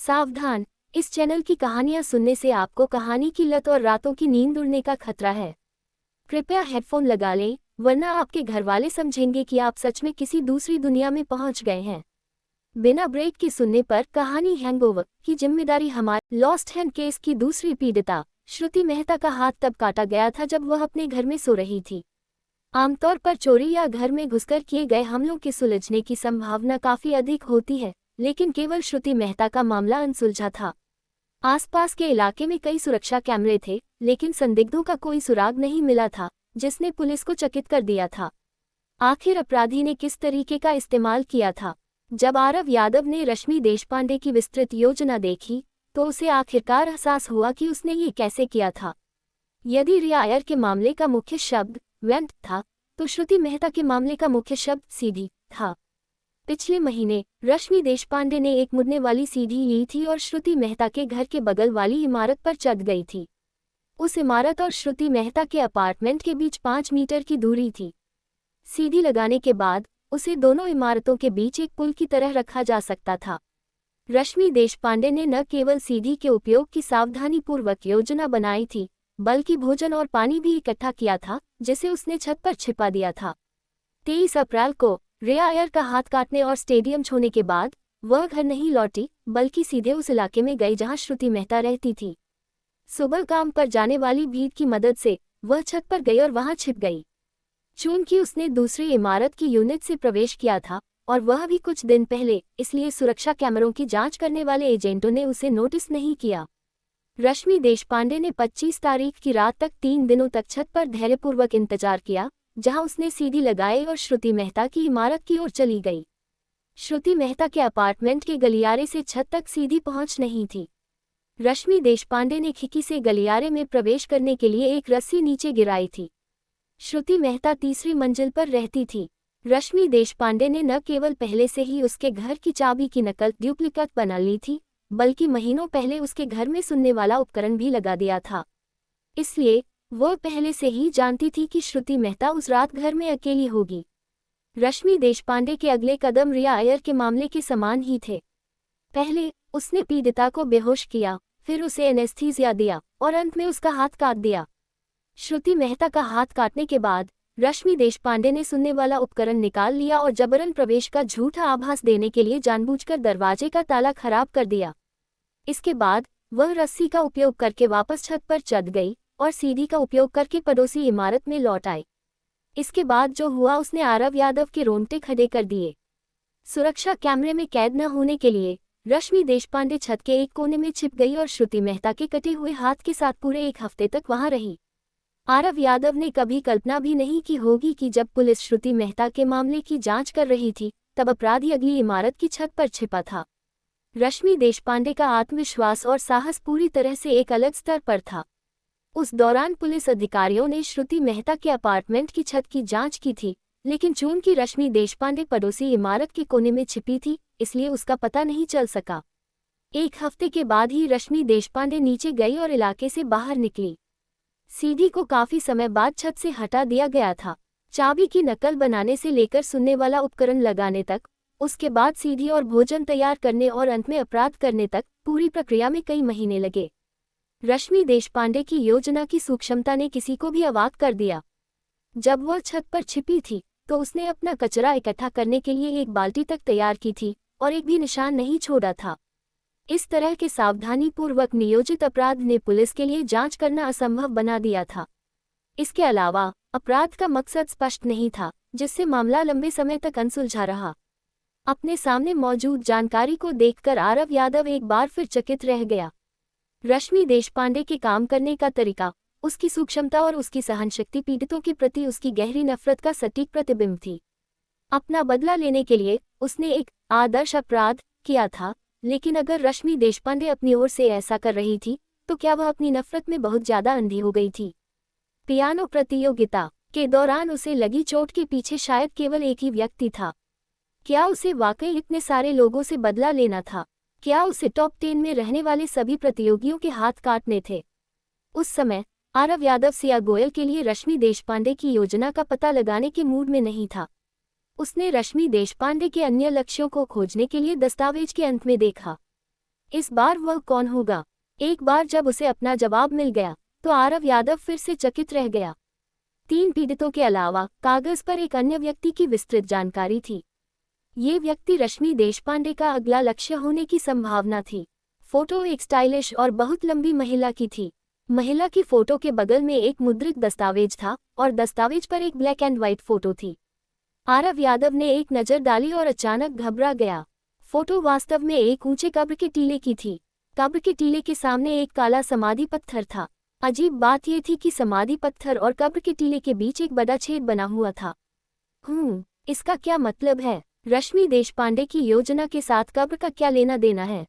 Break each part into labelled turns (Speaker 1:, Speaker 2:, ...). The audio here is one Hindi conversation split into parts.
Speaker 1: सावधान, इस चैनल की कहानियां सुनने से आपको कहानी की लत और रातों की नींद उड़ने का खतरा है। कृपया हेडफोन लगा लें, वरना आपके घरवाले समझेंगे कि आप सच में किसी दूसरी दुनिया में पहुंच गए हैं। बिना ब्रेक के सुनने पर कहानी हैंगओवर की जिम्मेदारी हमारी। लॉस्ट हैंड केस की दूसरी पीड़िता श्रुति मेहता का हाथ तब काटा गया था जब वह अपने घर में सो रही थी। आमतौर पर चोरी या घर में घुसकर किए गए हमलों के सुलझने की संभावना काफी अधिक होती है, लेकिन केवल श्रुति मेहता का मामला अनसुलझा था। आसपास के इलाके में कई सुरक्षा कैमरे थे, लेकिन संदिग्धों का कोई सुराग नहीं मिला था, जिसने पुलिस को चकित कर दिया था। आखिर अपराधी ने किस तरीके का इस्तेमाल किया था? जब आरव यादव ने रश्मि देशपांडे की विस्तृत योजना देखी, तो उसे आखिरकार एहसास हुआ कि उसने ये कैसे किया था। यदि रिया अय्यर के मामले का मुख्य शब्द वेंट था, तो श्रुति मेहता के मामले का मुख्य शब्द सीधी था। पिछले महीने रश्मि देशपांडे ने एक मुड़ने वाली सीढ़ी ली थी और श्रुति मेहता के घर के बगल वाली इमारत पर चढ़ गई थी। उस इमारत और श्रुति मेहता के अपार्टमेंट के बीच 5 मीटर की दूरी थी। सीढ़ी लगाने के बाद उसे दोनों इमारतों के बीच एक पुल की तरह रखा जा सकता था। रश्मि देशपांडे ने न केवल सीढ़ी के उपयोग की सावधानीपूर्वक योजना बनाई थी, बल्कि भोजन और पानी भी इकट्ठा किया था, जिसे उसने छत पर छिपा दिया था। 23 अप्रैल को रिया अय्यर का हाथ काटने और स्टेडियम छोड़ने के बाद वह घर नहीं लौटी, बल्कि सीधे उस इलाके में गई जहां श्रुति मेहता रहती थी। सुबह काम पर जाने वाली भीड़ की मदद से वह छत पर गई और वहां छिप गई। चूंकि उसने दूसरी इमारत की यूनिट से प्रवेश किया था और वह भी कुछ दिन पहले, इसलिए सुरक्षा कैमरों की जांच करने वाले एजेंटों ने उसे नोटिस नहीं किया। रश्मि देशपांडे ने 25 तारीख की रात तक 3 दिनों तक छत पर धैर्यपूर्वक इंतजार किया, जहां उसने सीढ़ी लगाई और श्रुति मेहता की इमारत की ओर चली गई। श्रुति मेहता के अपार्टमेंट के गलियारे से छत तक सीधी पहुंच नहीं थी। रश्मि देशपांडे ने खिड़की से गलियारे में प्रवेश करने के लिए एक रस्सी नीचे गिराई थी। श्रुति मेहता तीसरी मंजिल पर रहती थी। रश्मि देशपांडे ने न केवल पहले से ही उसके घर की चाबी की नकल डुप्लीकेट बना ली थी, बल्कि महीनों पहले उसके घर में सुनने वाला उपकरण भी लगा दिया था। इसलिए वह पहले से ही जानती थी कि श्रुति मेहता उस रात घर में अकेली होगी। रश्मि देशपांडे के अगले कदम रिया अय्यर के मामले के समान ही थे। पहले उसने पीड़िता को बेहोश किया, फिर उसे एनेस्थीसिया दिया और अंत में उसका हाथ काट दिया। श्रुति मेहता का हाथ काटने के बाद रश्मि देशपांडे ने सुनने वाला उपकरण निकाल लिया और जबरन प्रवेश का झूठा आभास देने के लिए जानबूझकर दरवाजे का ताला खराब कर दिया। इसके बाद वह रस्सी का उपयोग करके वापस छत पर चढ़ गई और सीढ़ी का उपयोग करके पड़ोसी इमारत में लौट आई। इसके बाद जो हुआ उसने आरव यादव के रोंगटे खड़े कर दिए। सुरक्षा कैमरे में कैद न होने के लिए रश्मि देशपांडे छत के एक कोने में छिप गई और श्रुति मेहता के कटे हुए हाथ के साथ पूरे 1 हफ्ते तक वहां रही। आरव यादव ने कभी कल्पना भी नहीं की होगी कि जब पुलिस श्रुति मेहता के मामले की जांच कर रही थी, तब अपराधी अगली इमारत की छत पर छिपा था। रश्मि देशपांडे का आत्मविश्वास और साहस पूरी तरह से एक अलग स्तर पर था। उस दौरान पुलिस अधिकारियों ने श्रुति मेहता के अपार्टमेंट की छत की जांच की थी, लेकिन चूंकि रश्मि देशपांडे पड़ोसी इमारत के कोने में छिपी थी, इसलिए उसका पता नहीं चल सका। 1 हफ्ते के बाद ही रश्मि देशपांडे नीचे गई और इलाके से बाहर निकली। सीढ़ी को काफी समय बाद छत से हटा दिया गया था। चाबी की नकल बनाने से लेकर सुनने वाला उपकरण लगाने तक, उसके बाद सीढ़ी और भोजन तैयार करने और अंत में अपराध करने तक पूरी प्रक्रिया में कई महीने लगे। रश्मि देशपांडे की योजना की सूक्ष्मता ने किसी को भी अवाक कर दिया। जब वह छत पर छिपी थी, तो उसने अपना कचरा इकट्ठा करने के लिए एक बाल्टी तक तैयार की थी और एक भी निशान नहीं छोड़ा था। इस तरह के सावधानीपूर्वक नियोजित अपराध ने पुलिस के लिए जांच करना असंभव बना दिया था। इसके अलावा अपराध का मकसद स्पष्ट नहीं था, जिससे मामला लंबे समय तक अनसुलझा रहा। अपने सामने मौजूद जानकारी को देखकर आरव यादव एक बार फिर चकित रह गया। रश्मि देशपांडे के काम करने का तरीका, उसकी सूक्ष्मता और उसकी सहनशक्ति पीड़ितों के प्रति उसकी गहरी नफरत का सटीक प्रतिबिंब थी। अपना बदला लेने के लिए उसने एक आदर्श अपराध किया था, लेकिन अगर रश्मि देशपांडे अपनी ओर से ऐसा कर रही थी, तो क्या वह अपनी नफरत में बहुत ज्यादा अंधी हो गई थी? पियानो प्रतियोगिता के दौरान उसे लगी चोट के पीछे शायद केवल एक ही व्यक्ति था। क्या उसे वाकई इतने सारे लोगों से बदला लेना था? क्या उसे टॉप 10 में रहने वाले सभी प्रतियोगियों के हाथ काटने थे? उस समय आरव यादव सिया गोयल के लिए रश्मि देशपांडे की योजना का पता लगाने के मूड में नहीं था। उसने रश्मि देशपांडे के अन्य लक्ष्यों को खोजने के लिए दस्तावेज के अंत में देखा। इस बार वह कौन होगा? एक बार जब उसे अपना जवाब मिल गया तो आरव यादव फिर से चकित रह गया। 3 पीड़ितों के अलावा कागज पर एक अन्य व्यक्ति की विस्तृत जानकारी थी। ये व्यक्ति रश्मि देशपांडे का अगला लक्ष्य होने की संभावना थी। फोटो एक स्टाइलिश और बहुत लंबी महिला की थी। महिला की फोटो के बगल में एक मुद्रित दस्तावेज था और दस्तावेज पर एक ब्लैक एंड व्हाइट फोटो थी। आरव यादव ने एक नज़र डाली और अचानक घबरा गया। फोटो वास्तव में एक ऊंचे कब्र के टीले की थी। कब्र के टीले के सामने एक काला समाधि पत्थर था। अजीब बात यह थी कि समाधि पत्थर और कब्र के टीले के बीच एक बड़ा छेद बना हुआ था। इसका क्या मतलब है? रश्मि देशपांडे की योजना के साथ कब्र का क्या लेना देना है?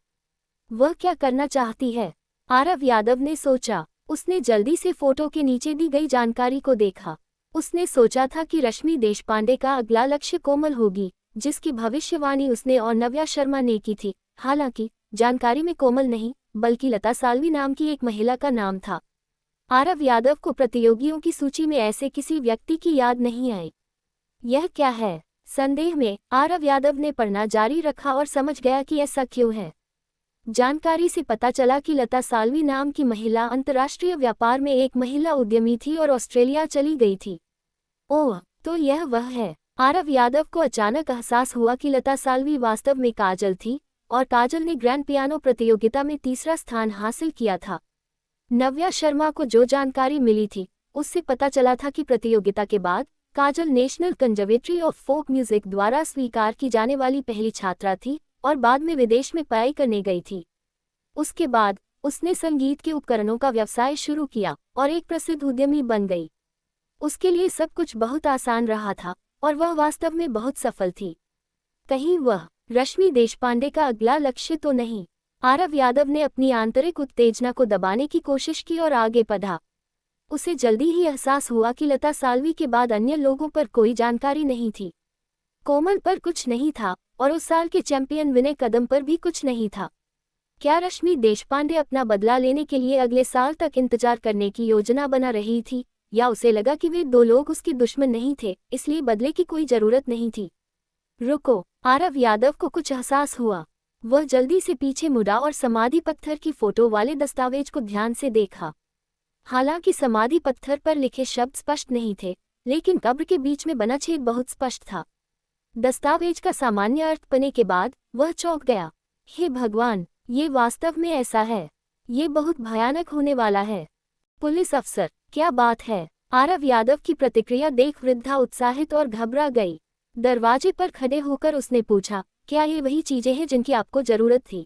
Speaker 1: वह क्या करना चाहती है? आरव यादव ने सोचा। उसने जल्दी से फोटो के नीचे दी गई जानकारी को देखा। उसने सोचा था कि रश्मि देशपांडे का अगला लक्ष्य कोमल होगी, जिसकी भविष्यवाणी उसने और नव्या शर्मा ने की थी। हालांकि जानकारी में कोमल नहीं बल्कि लता साल्वी नाम की एक महिला का नाम था। आरव यादव को प्रतियोगियों की सूची में ऐसे किसी व्यक्ति की याद नहीं आई। यह क्या है? संदेह में आरव यादव ने पढ़ना जारी रखा और समझ गया कि ऐसा क्यों है। जानकारी से पता चला कि लता साल्वी नाम की महिला अंतर्राष्ट्रीय व्यापार में एक महिला उद्यमी थी और ऑस्ट्रेलिया चली गई थी। ओह, तो यह वह है। आरव यादव को अचानक एहसास हुआ कि लता साल्वी वास्तव में काजल थी और काजल ने ग्रैंड पियानो प्रतियोगिता में तीसरा स्थान हासिल किया था। नव्या शर्मा को जो जानकारी मिली थी उससे पता चला था कि प्रतियोगिता के बाद Kajal national conservatory of folk music द्वारा स्वीकार की जाने वाली पहली छात्रा थी और बाद में विदेश में पढ़ाई करने गई थी। उसके बाद उसने संगीत के उपकरणों का व्यवसाय शुरू किया और एक प्रसिद्ध उद्यमी बन गई। उसके लिए सब कुछ बहुत आसान रहा था और वह वास्तव में बहुत सफल थी। कहीं वह रश्मि देशपांडे का अगला लक्ष्य तो नहीं? आरव यादव ने अपनी आंतरिक उत्तेजना को दबाने की कोशिश की और आगे बढ़ा। उसे जल्दी ही एहसास हुआ कि लता साल्वी के बाद अन्य लोगों पर कोई जानकारी नहीं थी। कोमल पर कुछ नहीं था और उस साल के चैंपियन विनय कदम पर भी कुछ नहीं था। क्या रश्मि देशपांडे अपना बदला लेने के लिए अगले साल तक इंतजार करने की योजना बना रही थी, या उसे लगा कि वे दो लोग उसके दुश्मन नहीं थे, इसलिए बदले की कोई जरूरत नहीं थी? रुको, आरव यादव को कुछ एहसास हुआ। वह जल्दी से पीछे मुड़ा और समाधि पत्थर की फोटो वाले दस्तावेज को ध्यान से देखा। हालांकि समाधि पत्थर पर लिखे शब्द स्पष्ट नहीं थे, लेकिन कब्र के बीच में बना छेद बहुत स्पष्ट था। दस्तावेज का सामान्य अर्थ पाने के बाद वह चौंक गया। हे भगवान, ये वास्तव में ऐसा है? ये बहुत भयानक होने वाला है। पुलिस अफसर, क्या बात है? आरव यादव की प्रतिक्रिया देख वृद्धा उत्साहित और घबरा गई। दरवाजे पर खड़े होकर उसने पूछा, क्या ये वही चीजें हैं जिनकी आपको जरूरत थी?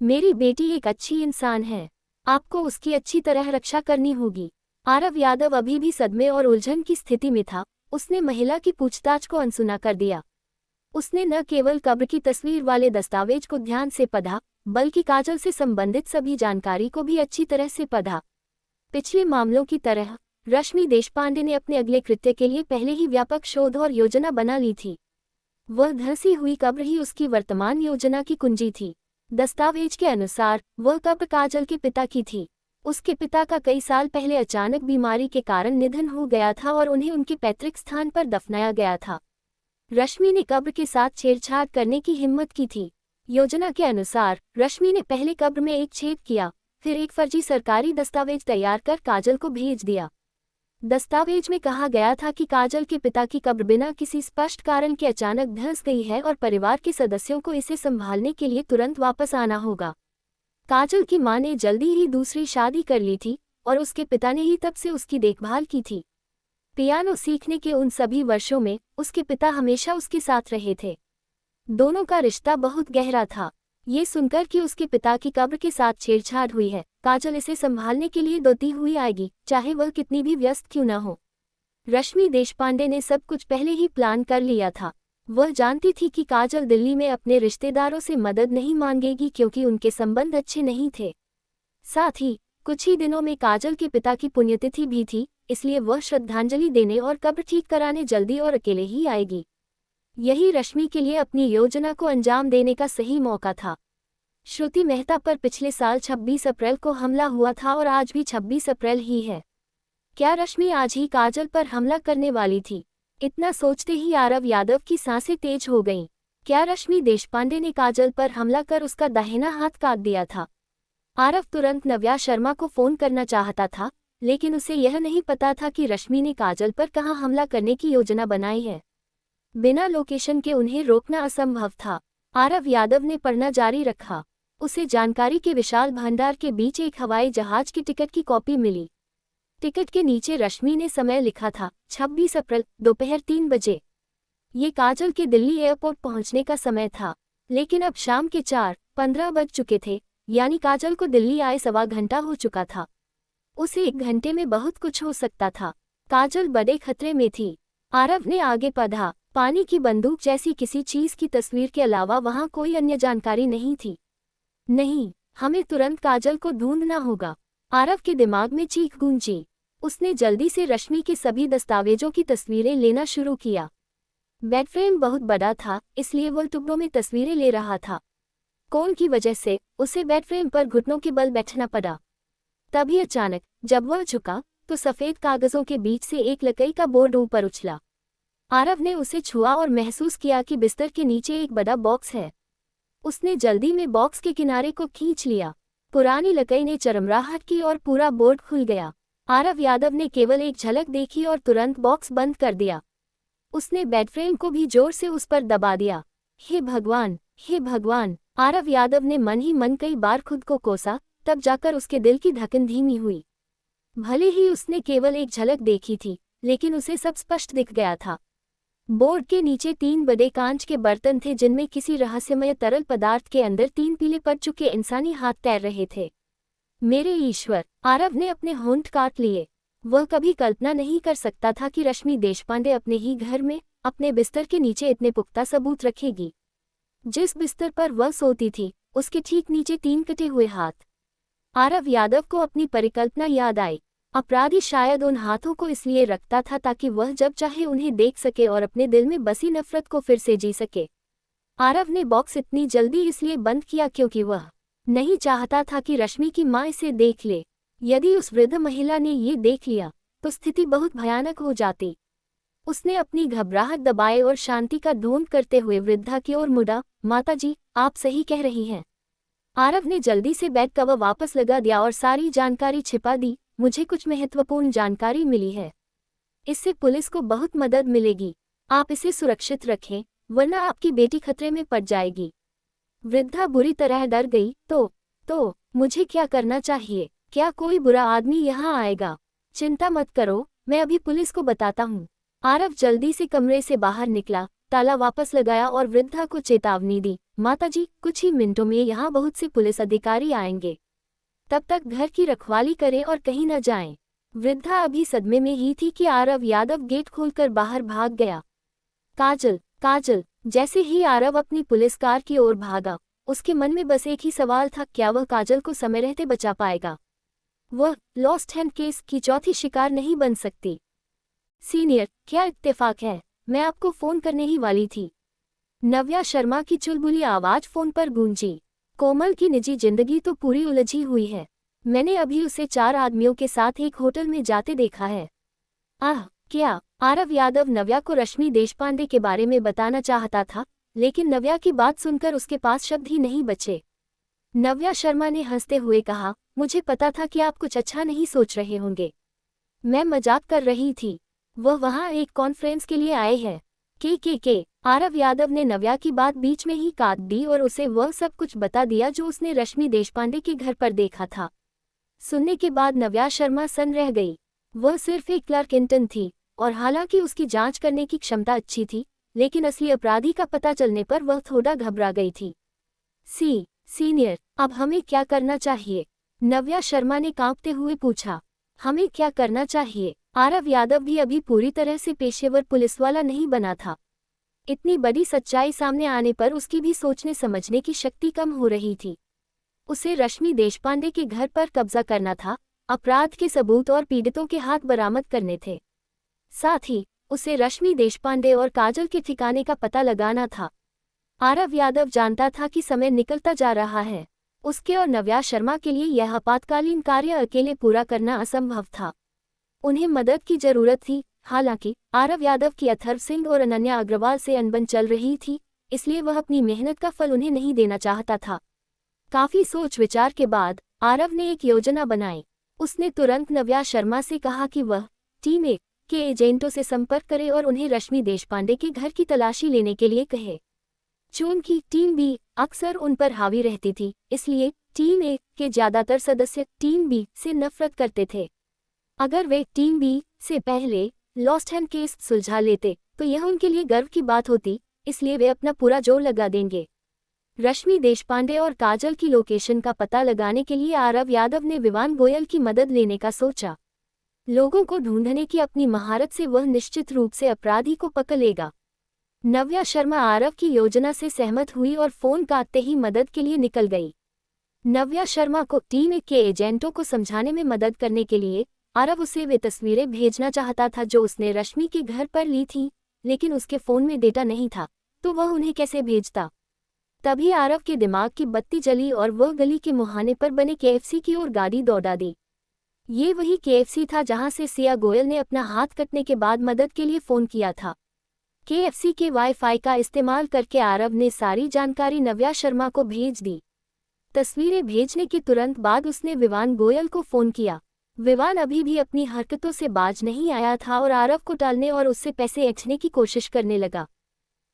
Speaker 1: मेरी बेटी एक अच्छी इंसान है। आपको उसकी अच्छी तरह रक्षा करनी होगी। आरव यादव अभी भी सदमे और उलझन की स्थिति में था। उसने महिला की पूछताछ को अनसुना कर दिया। उसने न केवल कब्र की तस्वीर वाले दस्तावेज को ध्यान से पढ़ा, बल्कि काजल से संबंधित सभी जानकारी को भी अच्छी तरह से पढ़ा। पिछले मामलों की तरह रश्मि देशपांडे ने अपने अगले कृत्य के लिए पहले ही व्यापक शोध और योजना बना ली थी। वह धंसी हुई कब्र ही उसकी वर्तमान योजना की कुंजी थी। दस्तावेज के अनुसार वह कब्र काजल के पिता की थी। उसके पिता का कई साल पहले अचानक बीमारी के कारण निधन हो गया था और उन्हें उनके पैतृक स्थान पर दफनाया गया था। रश्मि ने कब्र के साथ छेड़छाड़ करने की हिम्मत की थी। योजना के अनुसार रश्मि ने पहले कब्र में एक छेद किया, फिर एक फर्जी सरकारी दस्तावेज तैयार कर काजल को भेज दिया। दस्तावेज में कहा गया था कि काजल के पिता की कब्र बिना किसी स्पष्ट कारण के अचानक धंस गई है और परिवार के सदस्यों को इसे संभालने के लिए तुरंत वापस आना होगा। काजल की मां ने जल्दी ही दूसरी शादी कर ली थी और उसके पिता ने ही तब से उसकी देखभाल की थी। पियानो सीखने के उन सभी वर्षों में उसके पिता हमेशा उसके साथ रहे थे। दोनों का रिश्ता बहुत गहरा था। ये सुनकर कि उसके पिता की कब्र के साथ छेड़छाड़ हुई है, काजल इसे संभालने के लिए दौड़ती हुई आएगी, चाहे वह कितनी भी व्यस्त क्यों न हो। रश्मि देशपांडे ने सब कुछ पहले ही प्लान कर लिया था। वह जानती थी कि काजल दिल्ली में अपने रिश्तेदारों से मदद नहीं मांगेगी क्योंकि उनके संबंध अच्छे नहीं थे। साथ ही कुछ ही दिनों में काजल के पिता की पुण्यतिथि भी थी, इसलिए वह श्रद्धांजलि देने और कब्र ठीक कराने जल्दी और अकेले ही आएगी। यही रश्मि के लिए अपनी योजना को अंजाम देने का सही मौका था। श्रुति मेहता पर पिछले साल 26 अप्रैल को हमला हुआ था और आज भी 26 अप्रैल ही है। क्या रश्मि आज ही काजल पर हमला करने वाली थी? इतना सोचते ही आरव यादव की सांसें तेज हो गईं। क्या रश्मि देशपांडे ने काजल पर हमला कर उसका दाहिना हाथ काट दिया था? आरव तुरंत नव्या शर्मा को फोन करना चाहता था, लेकिन उसे यह नहीं पता था कि रश्मि ने काजल पर कहाँ हमला करने की योजना बनाई है। बिना लोकेशन के उन्हें रोकना असंभव था। आरव यादव ने पढ़ना जारी रखा। उसे जानकारी के विशाल भंडार के बीच एक हवाई जहाज की टिकट की कॉपी मिली। टिकट के नीचे रश्मि ने समय लिखा था, 26 अप्रैल, दोपहर 3 बजे। ये काजल के दिल्ली एयरपोर्ट पहुंचने का समय था, लेकिन अब शाम के 4:15 बज चुके थे, यानी काजल को दिल्ली आए 1.25 घंटा हो चुका था। उसे 1 घंटे में बहुत कुछ हो सकता था। काजल बड़े खतरे में थी। आरव ने आगे पढ़ा। पानी की बंदूक जैसी किसी चीज की तस्वीर के अलावा वहां कोई अन्य जानकारी नहीं थी। नहीं, हमें तुरंत काजल को ढूंढना होगा। आरव के दिमाग में चीख गूंजी। उसने जल्दी से रश्मि के सभी दस्तावेजों की तस्वीरें लेना शुरू किया। बेडफ्रेम बहुत बड़ा था, इसलिए वो टुकड़ों में तस्वीरें ले रहा था। कोल की वजह से उसे बेडफ्रेम पर घुटनों के बल बैठना पड़ा। तभी अचानक जब वह झुका तो सफेद कागजों के बीच से एक लकड़ी का बोर्ड ऊपर उछला। आरव ने उसे छुआ और महसूस किया कि बिस्तर के नीचे एक बड़ा बॉक्स है। उसने जल्दी में बॉक्स के किनारे को खींच लिया। पुरानी लकड़ी ने चरमराहट की और पूरा बोर्ड खुल गया। आरव यादव ने केवल एक झलक देखी और तुरंत बॉक्स बंद कर दिया। उसने बेडफ्रेम को भी जोर से उस पर दबा दिया। हे भगवान, हे भगवान! आरव यादव ने मन ही मन कई बार खुद को कोसा, तब जाकर उसके दिल की धड़कन धीमी हुई। भले ही उसने केवल एक झलक देखी थी, लेकिन उसे सब स्पष्ट दिख गया था। बोर्ड के नीचे 3 बड़े कांच के बर्तन थे, जिनमें किसी रहस्यमय तरल पदार्थ के अंदर 3 पीले पड़ चुके इंसानी हाथ तैर रहे थे। मेरे ईश्वर! आरव ने अपने होंठ काट लिए। वह कभी कल्पना नहीं कर सकता था कि रश्मि देशपांडे अपने ही घर में, अपने बिस्तर के नीचे इतने पुख्ता सबूत रखेगी। जिस बिस्तर पर वह सोती थी, उसके ठीक नीचे 3 कटे हुए हाथ। आरव यादव को अपनी परिकल्पना याद आई। अपराधी शायद उन हाथों को इसलिए रखता था ताकि वह जब चाहे उन्हें देख सके और अपने दिल में बसी नफरत को फिर से जी सके। आरव ने बॉक्स इतनी जल्दी इसलिए बंद किया क्योंकि वह नहीं चाहता था कि रश्मि की मां इसे देख ले। यदि उस वृद्ध महिला ने ये देख लिया तो स्थिति बहुत भयानक हो जाती। उसने अपनी घबराहट दबाए और शांति का ढोंग करते हुए वृद्धा की ओर मुड़ा। माताजी, आप सही कह रही हैं। आरव ने जल्दी से बेड कवर वापस लगा दिया और सारी जानकारी छिपा दी। मुझे कुछ महत्वपूर्ण जानकारी मिली है। इससे पुलिस को बहुत मदद मिलेगी। आप इसे सुरक्षित रखें, वरना आपकी बेटी खतरे में पड़ जाएगी। वृद्धा बुरी तरह डर गई। तो मुझे क्या करना चाहिए? क्या कोई बुरा आदमी यहाँ आएगा? चिंता मत करो, मैं अभी पुलिस को बताता हूँ। आरव जल्दी से कमरे से बाहर निकला, ताला वापस लगाया और वृद्धा को चेतावनी दी। माताजी, कुछ ही मिनटों में यहाँ बहुत से पुलिस अधिकारी आएंगे। तब तक घर की रखवाली करें और कहीं न जाएं। वृद्धा अभी सदमे में ही थी कि आरव यादव गेट खोलकर बाहर भाग गया। काजल, काजल! जैसे ही आरव अपनी पुलिस कार की ओर भागा, उसके मन में बस एक ही सवाल था, क्या वह काजल को समय रहते बचा पाएगा? वह लॉस्ट हैंड केस की चौथी शिकार नहीं बन सकती। सीनियर, क्या इत्तेफाक है? मैं आपको फोन करने ही वाली थी। नव्या शर्मा की चुलबुली आवाज फोन पर गूंजी। कोमल की निजी जिंदगी तो पूरी उलझी हुई है। मैंने अभी उसे 4 आदमियों के साथ एक होटल में जाते देखा है। आह, क्या? आरव यादव नव्या को रश्मि देशपांडे के बारे में बताना चाहता था, लेकिन नव्या की बात सुनकर उसके पास शब्द ही नहीं बचे। नव्या शर्मा ने हंसते हुए कहा, मुझे पता था कि आप कुछ अच्छा नहीं सोच रहे होंगे। मैं मजाक कर रही थी। वह वहाँ एक कॉन्फ्रेंस के लिए आए हैं। के। आरव यादव ने नव्या की बात बीच में ही काट दी और उसे वह सब कुछ बता दिया जो उसने रश्मि देशपांडे के घर पर देखा था। सुनने के बाद नव्या शर्मा सन्न रह गई। वह सिर्फ एक क्लर्क इंटर्न थी, और हालांकि उसकी जांच करने की क्षमता अच्छी थी, लेकिन असली अपराधी का पता चलने पर वह थोड़ा घबरा गई थी। सीनियर, अब हमें क्या करना चाहिए? नव्या शर्मा ने कांपते हुए पूछा। हमें क्या करना चाहिए? आरव यादव भी अभी पूरी तरह से पेशेवर पुलिस वाला नहीं बना था। इतनी बड़ी सच्चाई सामने आने पर उसकी भी सोचने समझने की शक्ति कम हो रही थी। उसे रश्मि देशपांडे के घर पर कब्जा करना था, अपराध के सबूत और पीड़ितों के हाथ बरामद करने थे। साथ ही उसे रश्मि देशपांडे और काजल के ठिकाने का पता लगाना था। आरव यादव जानता था कि समय निकलता जा रहा है। उसके और नव्या शर्मा के लिए यह आपातकालीन कार्य अकेले पूरा करना असंभव था। उन्हें मदद की जरूरत थी। हालांकि आरव यादव की अथर्व सिंह और अनन्या अग्रवाल से अनबन चल रही थी, इसलिए वह अपनी मेहनत का फल उन्हें नहीं देना चाहता था। काफी सोच विचार के बाद आरव ने एक योजना बनाई। उसने तुरंत नव्या शर्मा से कहा कि वह टीम ए के एजेंटों से संपर्क करे और उन्हें रश्मि देशपांडे के घर की तलाशी लेने के लिए कहे। चूंकि टीम बी अक्सर उन पर हावी रहती थी, इसलिए टीम ए के ज्यादातर सदस्य टीम बी से नफरत करते थे। अगर वे टीम बी से पहले लॉस्ट हैंड केस सुलझा लेते तो यह उनके लिए गर्व की बात होती, इसलिए वे अपना पूरा जोर लगा देंगे। रश्मि देशपांडे और काजल की लोकेशन का पता लगाने के लिए आरव यादव ने विवान गोयल की मदद लेने का सोचा। लोगों को ढूंढने की अपनी महारत से वह निश्चित रूप से अपराधी को पकड़ लेगा। नव्या शर्मा आरव की योजना से सहमत हुई और फोन काटते ही मदद के लिए निकल गई। नव्या शर्मा को टीम ए के एजेंटों को समझाने में मदद करने के लिए आरव उसे वे तस्वीरें भेजना चाहता था जो उसने रश्मि के घर पर ली थी, लेकिन उसके फोन में डेटा नहीं था, तो वह उन्हें कैसे भेजता। तभी आरव के दिमाग की बत्ती जली और वह गली के मुहाने पर बने केएफसी की ओर गाड़ी दौड़ा दी। ये वही केएफसी था जहां से सिया गोयल ने अपना हाथ कटने के बाद मदद के लिए फोन किया था। केएफसी के वाईफाई का इस्तेमाल करके आरव ने सारी जानकारी नव्या शर्मा को भेज दी। तस्वीरें भेजने के तुरंत बाद उसने विवान गोयल को फोन किया। विवान अभी भी अपनी हरकतों से बाज नहीं आया था और आरव को टालने और उससे पैसे ऐंठने की कोशिश करने लगा।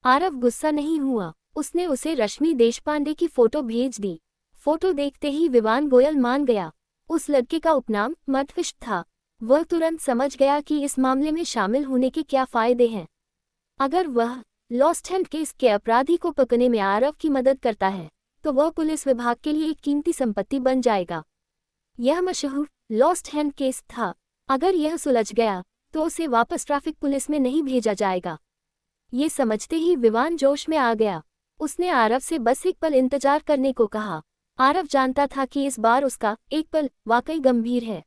Speaker 1: आरव गुस्सा नहीं हुआ, उसने उसे रश्मि देशपांडे की फोटो भेज दी। फोटो देखते ही विवान गोयल मान गया। उस लड़के का उपनाम मधविश था। वह तुरंत समझ गया कि इस मामले में शामिल होने के क्या फायदे हैं। अगर वह लॉस्ट हैंड केस के अपराधी को पकड़ने में आरव की मदद करता है तो वह पुलिस विभाग के लिए एक कीमती संपत्ति बन जाएगा। यह मशहूर लॉस्ट हैंड केस था। अगर यह सुलझ गया तो उसे वापस ट्रैफिक पुलिस में नहीं भेजा जाएगा। ये समझते ही विवान जोश में आ गया। उसने आरव से बस एक पल इंतजार करने को कहा। आरव जानता था कि इस बार उसका एक पल वाकई गंभीर है।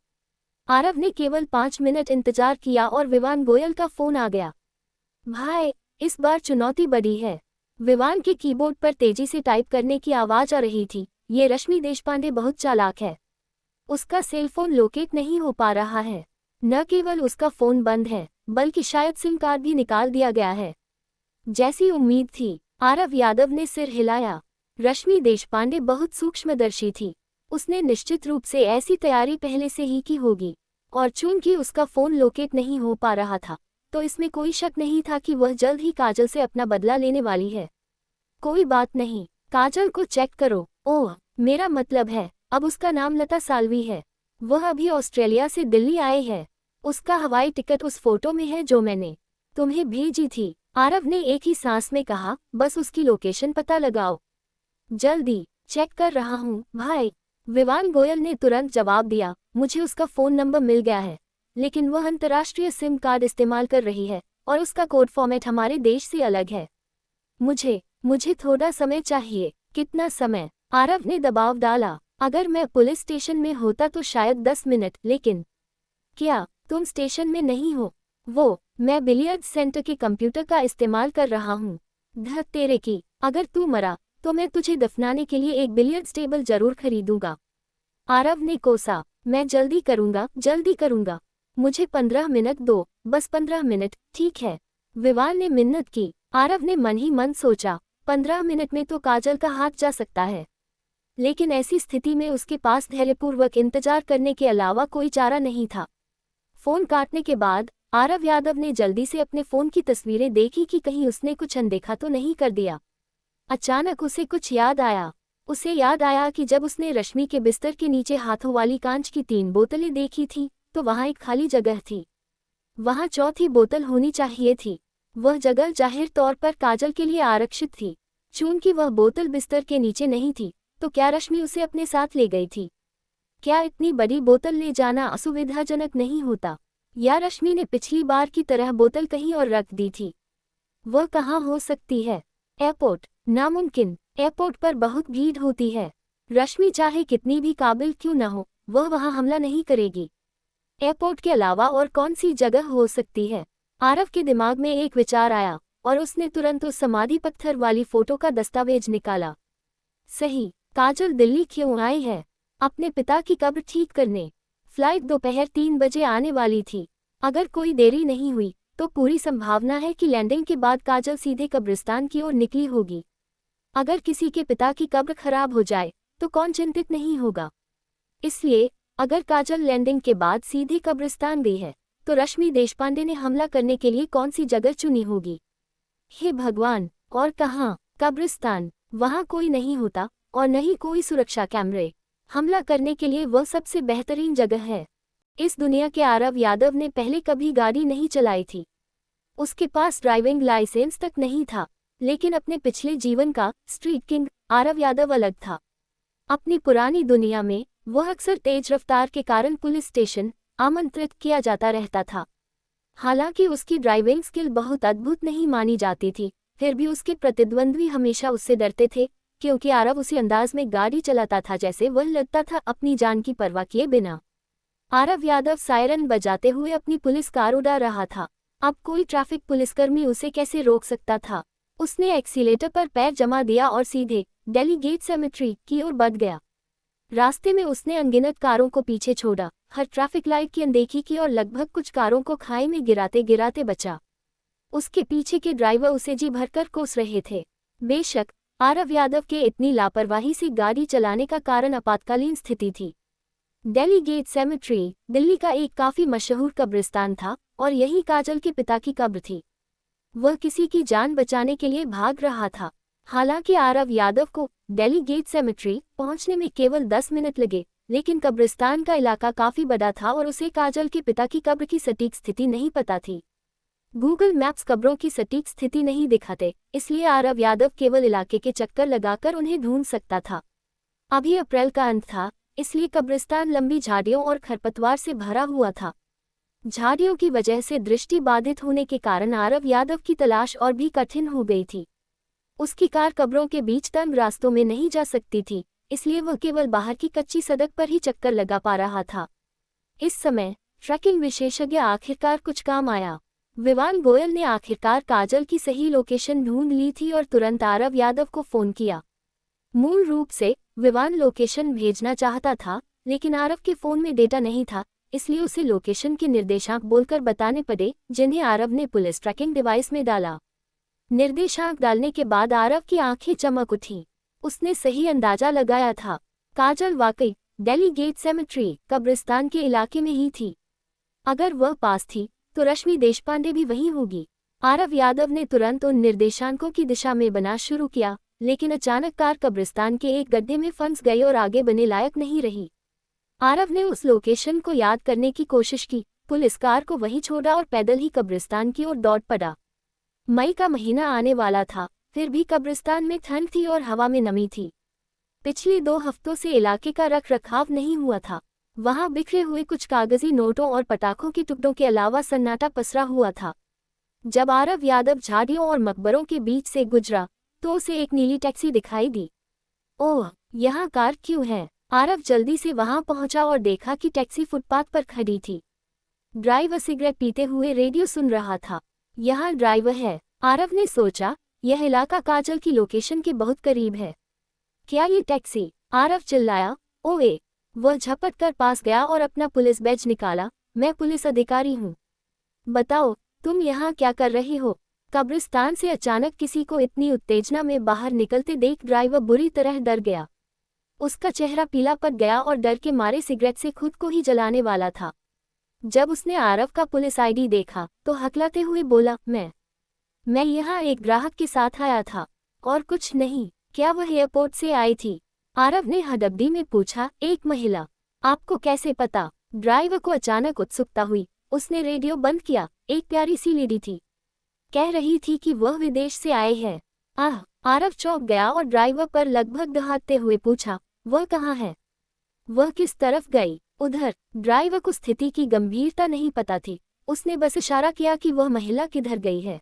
Speaker 1: आरव ने केवल 5 मिनट इंतजार किया और विवान गोयल का फोन आ गया। भाई, इस बार चुनौती बड़ी है। विवान के कीबोर्ड पर तेजी से टाइप करने की आवाज आ रही थी। ये रश्मि देशपांडे बहुत चालाक है। उसका सेलफोन लोकेट नहीं हो पा रहा है। न केवल उसका फोन बंद है, बल्कि शायद सिम कार्ड भी निकाल दिया गया है। जैसी उम्मीद थी, आरव यादव ने सिर हिलाया। रश्मि देशपांडे बहुत सूक्ष्मदर्शी थी। उसने निश्चित रूप से ऐसी तैयारी पहले से ही की होगी, और चूंकि उसका फोन लोकेट नहीं हो पा रहा था तो इसमें कोई शक नहीं था कि वह जल्द ही काजल से अपना बदला लेने वाली है। कोई बात नहीं, काजल को चेक करो। ओह, मेरा मतलब है, अब उसका नाम लता साल्वी है। वह अभी ऑस्ट्रेलिया से दिल्ली आए है। उसका हवाई टिकट उस फोटो में है जो मैंने तुम्हें भेजी थी। आरव ने एक ही सांस में कहा, बस उसकी लोकेशन पता लगाओ। जल्दी, चेक कर रहा हूँ भाई। विवान गोयल ने तुरंत जवाब दिया, मुझे उसका फोन नंबर मिल गया है, लेकिन वह अंतर्राष्ट्रीय सिम कार्ड इस्तेमाल कर रही है और उसका कोड फॉर्मेट हमारे देश से अलग है। मुझे थोड़ा समय चाहिए। कितना समय? आरव ने दबाव डाला। अगर मैं पुलिस स्टेशन में होता तो शायद 10 मिनट, लेकिन क्या तुम स्टेशन में नहीं हो? मैं बिलियर्ड सेंटर के कंप्यूटर का इस्तेमाल कर रहा हूँ। धत तेरे की, अगर तू मरा तो मैं तुझे दफनाने के लिए एक बिलियर्ड्स टेबल जरूर खरीदूंगा। आरव ने कोसा, मैं जल्दी करूंगा। मुझे 15 मिनट दो, बस 15 मिनट। ठीक है, विवान ने मिन्नत की। आरव ने मन ही मन सोचा, 15 मिनट में तो काजल का हाथ जा सकता है, लेकिन ऐसी स्थिति में उसके पास धैर्यपूर्वक इंतजार करने के अलावा कोई चारा नहीं था। फोन काटने के बाद आरव यादव ने जल्दी से अपने फोन की तस्वीरें देखी कि कहीं उसने कुछ अनदेखा तो नहीं कर दिया। अचानक उसे कुछ याद आया। उसे याद आया कि जब उसने रश्मि के बिस्तर के नीचे हाथों वाली कांच की 3 बोतलें देखी थी तो वहां एक खाली जगह थी। वहां चौथी बोतल होनी चाहिए थी। वह जगह जाहिर तौर पर काजल के लिए आरक्षित थी। चूंकि वह बोतल बिस्तर के नीचे नहीं थी तो क्या रश्मि उसे अपने साथ ले गई थी? क्या इतनी बड़ी बोतल ले जाना असुविधाजनक नहीं होता? या रश्मि ने पिछली बार की तरह बोतल कहीं और रख दी थी? वह कहाँ हो सकती है? एयरपोर्ट? नामुमकिन। एयरपोर्ट पर बहुत भीड़ होती है। रश्मि चाहे कितनी भी काबिल क्यों न हो, वह वहां हमला नहीं करेगी। एयरपोर्ट के अलावा और कौन सी जगह हो सकती है? आरव के दिमाग में एक विचार आया और उसने तुरंत उस समाधि पत्थर वाली फोटो का दस्तावेज निकाला। सही, काजल दिल्ली क्यों आई है? अपने पिता की कब्र ठीक करने। फ्लाइट दोपहर 3 बजे आने वाली थी। अगर कोई देरी नहीं हुई तो पूरी संभावना है कि लैंडिंग के बाद काजल सीधे कब्रिस्तान की ओर निकली होगी। अगर किसी के पिता की कब्र खराब हो जाए तो कौन चिंतित नहीं होगा। इसलिए अगर काजल लैंडिंग के बाद सीधे कब्रिस्तान गई है तो रश्मि देशपांडे ने हमला करने के लिए कौन सी जगह चुनी होगी। हे भगवान, और कहाँ? कब्रिस्तान। वहाँ कोई नहीं होता और न ही कोई सुरक्षा कैमरे। हमला करने के लिए वह सबसे बेहतरीन जगह है। इस दुनिया के आरव यादव ने पहले कभी गाड़ी नहीं चलाई थी। उसके पास ड्राइविंग लाइसेंस तक नहीं था, लेकिन अपने पिछले जीवन का स्ट्रीट किंग आरव यादव अलग था। अपनी पुरानी दुनिया में वह अक्सर तेज रफ्तार के कारण पुलिस स्टेशन आमंत्रित किया जाता रहता था। हालांकि उसकी ड्राइविंग स्किल बहुत अद्भुत नहीं मानी जाती थी, फिर भी उसके प्रतिद्वंद्वी हमेशा उससे डरते थे, क्योंकि आरव उसी अंदाज में गाड़ी चलाता था जैसे वह लगता था अपनी जान की परवाह किए बिना। आरव यादव सायरन बजाते हुए अपनी पुलिस कार उड़ा रहा था। अब कोई ट्रैफिक पुलिसकर्मी उसे कैसे रोक सकता था। उसने एक्सीलेटर पर पैर जमा दिया और सीधे दिल्ली गेट सेमेट्री की ओर बढ़ गया। रास्ते में उसने अनगिनत कारों को पीछे छोड़ा, हर ट्रैफिक लाइट की अनदेखी की और लगभग कुछ कारों को खाई में गिराते गिराते बचा। उसके पीछे के ड्राइवर उसे जी भरकर कोस रहे थे। बेशक आरव यादव के इतनी लापरवाही से गाड़ी चलाने का कारण आपातकालीन स्थिति थी। दिल्ली गेट सेमेट्री दिल्ली का एक काफी मशहूर कब्रिस्तान था और यही काजल के पिता की कब्र थी। वह किसी की जान बचाने के लिए भाग रहा था। हालांकि आरव यादव को दिल्ली गेट सेमेट्री पहुंचने में केवल 10 मिनट लगे, लेकिन कब्रिस्तान का इलाका काफी बड़ा था और उसे काजल के पिता की कब्र की सटीक स्थिति नहीं पता थी। गूगल मैप्स कब्रों की सटीक स्थिति नहीं दिखाते, इसलिए आरव यादव केवल इलाके के चक्कर लगाकर उन्हें ढूंढ सकता था। अभी अप्रैल का अंत था, इसलिए कब्रिस्तान लंबी झाड़ियों और खरपतवार से भरा हुआ था। झाड़ियों की वजह से दृष्टि बाधित होने के कारण आरव यादव की तलाश और भी कठिन हो गई थी। उसकी कार कब्रों के बीच तंग रास्तों में नहीं जा सकती थी, इसलिए वह केवल बाहर की कच्ची सड़क पर ही चक्कर लगा पा रहा था। इस समय ट्रैकिंग विशेषज्ञ आखिरकार कुछ काम आया। विवान गोयल ने आखिरकार काजल की सही लोकेशन ढूंढ ली थी और तुरंत आरव यादव को फोन किया। मूल रूप से विवान लोकेशन भेजना चाहता था, लेकिन आरव के फोन में डेटा नहीं था, इसलिए उसे लोकेशन के निर्देशांक बोलकर बताने पड़े, जिन्हें आरव ने पुलिस ट्रैकिंग डिवाइस में डाला। निर्देशांक डालने के बाद आरव की आंखें चमक उठीं। उसने सही अंदाजा लगाया था। काजल वाकई दिल्ली गेट सेमेट्री कब्रिस्तान के इलाके में ही थी। अगर वह पास थी तो रश्मि देशपांडे भी वहीं होगी। आरव यादव ने तुरंत उन निर्देशांकों की दिशा में बना शुरू किया, लेकिन अचानक कार कब्रिस्तान के एक गड्ढे में फंस गई और आगे बढ़ने लायक नहीं रही। आरव ने उस लोकेशन को याद करने की कोशिश की, पुलिस कार को वहीं छोड़ा और पैदल ही कब्रिस्तान की ओर दौड़ पड़ा। मई का महीना आने वाला था, फिर भी कब्रिस्तान में ठंड थी और हवा में नमी थी। पिछले 2 हफ्तों से इलाके का रखरखाव नहीं हुआ था। वहां बिखरे हुए कुछ कागजी नोटों और पटाखों के टुकड़ों के अलावा सन्नाटा पसरा हुआ था। जब आरव यादव झाड़ियों और मकबरों के बीच से गुजरा तो उसे एक नीली टैक्सी दिखाई दी। ओह, यहाँ कार क्यों है? आरव जल्दी से वहां पहुंचा और देखा कि टैक्सी फुटपाथ पर खड़ी थी। ड्राइवर सिगरेट पीते हुए रेडियो सुन रहा था। यहाँ ड्राइवर है, आरव ने सोचा। यह इलाका काजल की लोकेशन के बहुत करीब है। क्या ये टैक्सी? आरव चिल्लाया। ओए! वह झपट कर पास गया और अपना पुलिस बैज निकाला। मैं पुलिस अधिकारी हूँ। बताओ, तुम यहाँ क्या कर रहे हो? कब्रिस्तान से अचानक किसी को इतनी उत्तेजना में बाहर निकलते देख ड्राइवर बुरी तरह डर गया। उसका चेहरा पीला पड़ गया और डर के मारे सिगरेट से खुद को ही जलाने वाला था। जब उसने आरव का पुलिस आईडी देखा तो हकलाते हुए बोला, मैं यहाँ एक ग्राहक के साथ आया था और कुछ नहीं। क्या वह एयरपोर्ट से आई थी? आरव ने हड़बड़ी में पूछा। एक महिला। आपको कैसे पता? ड्राइवर को अचानक उत्सुकता हुई। उसने रेडियो बंद किया। एक प्यारी सी लेडी थी, कह रही थी कि वह विदेश से आए हैं। आरव चौंक गया और ड्राइवर पर लगभग दहाड़ते हुए पूछा, वह कहाँ है? वह किस तरफ गई? उधर। ड्राइवर को स्थिति की गंभीरता नहीं पता थी। उसने बस इशारा किया कि वह महिला किधर गई है।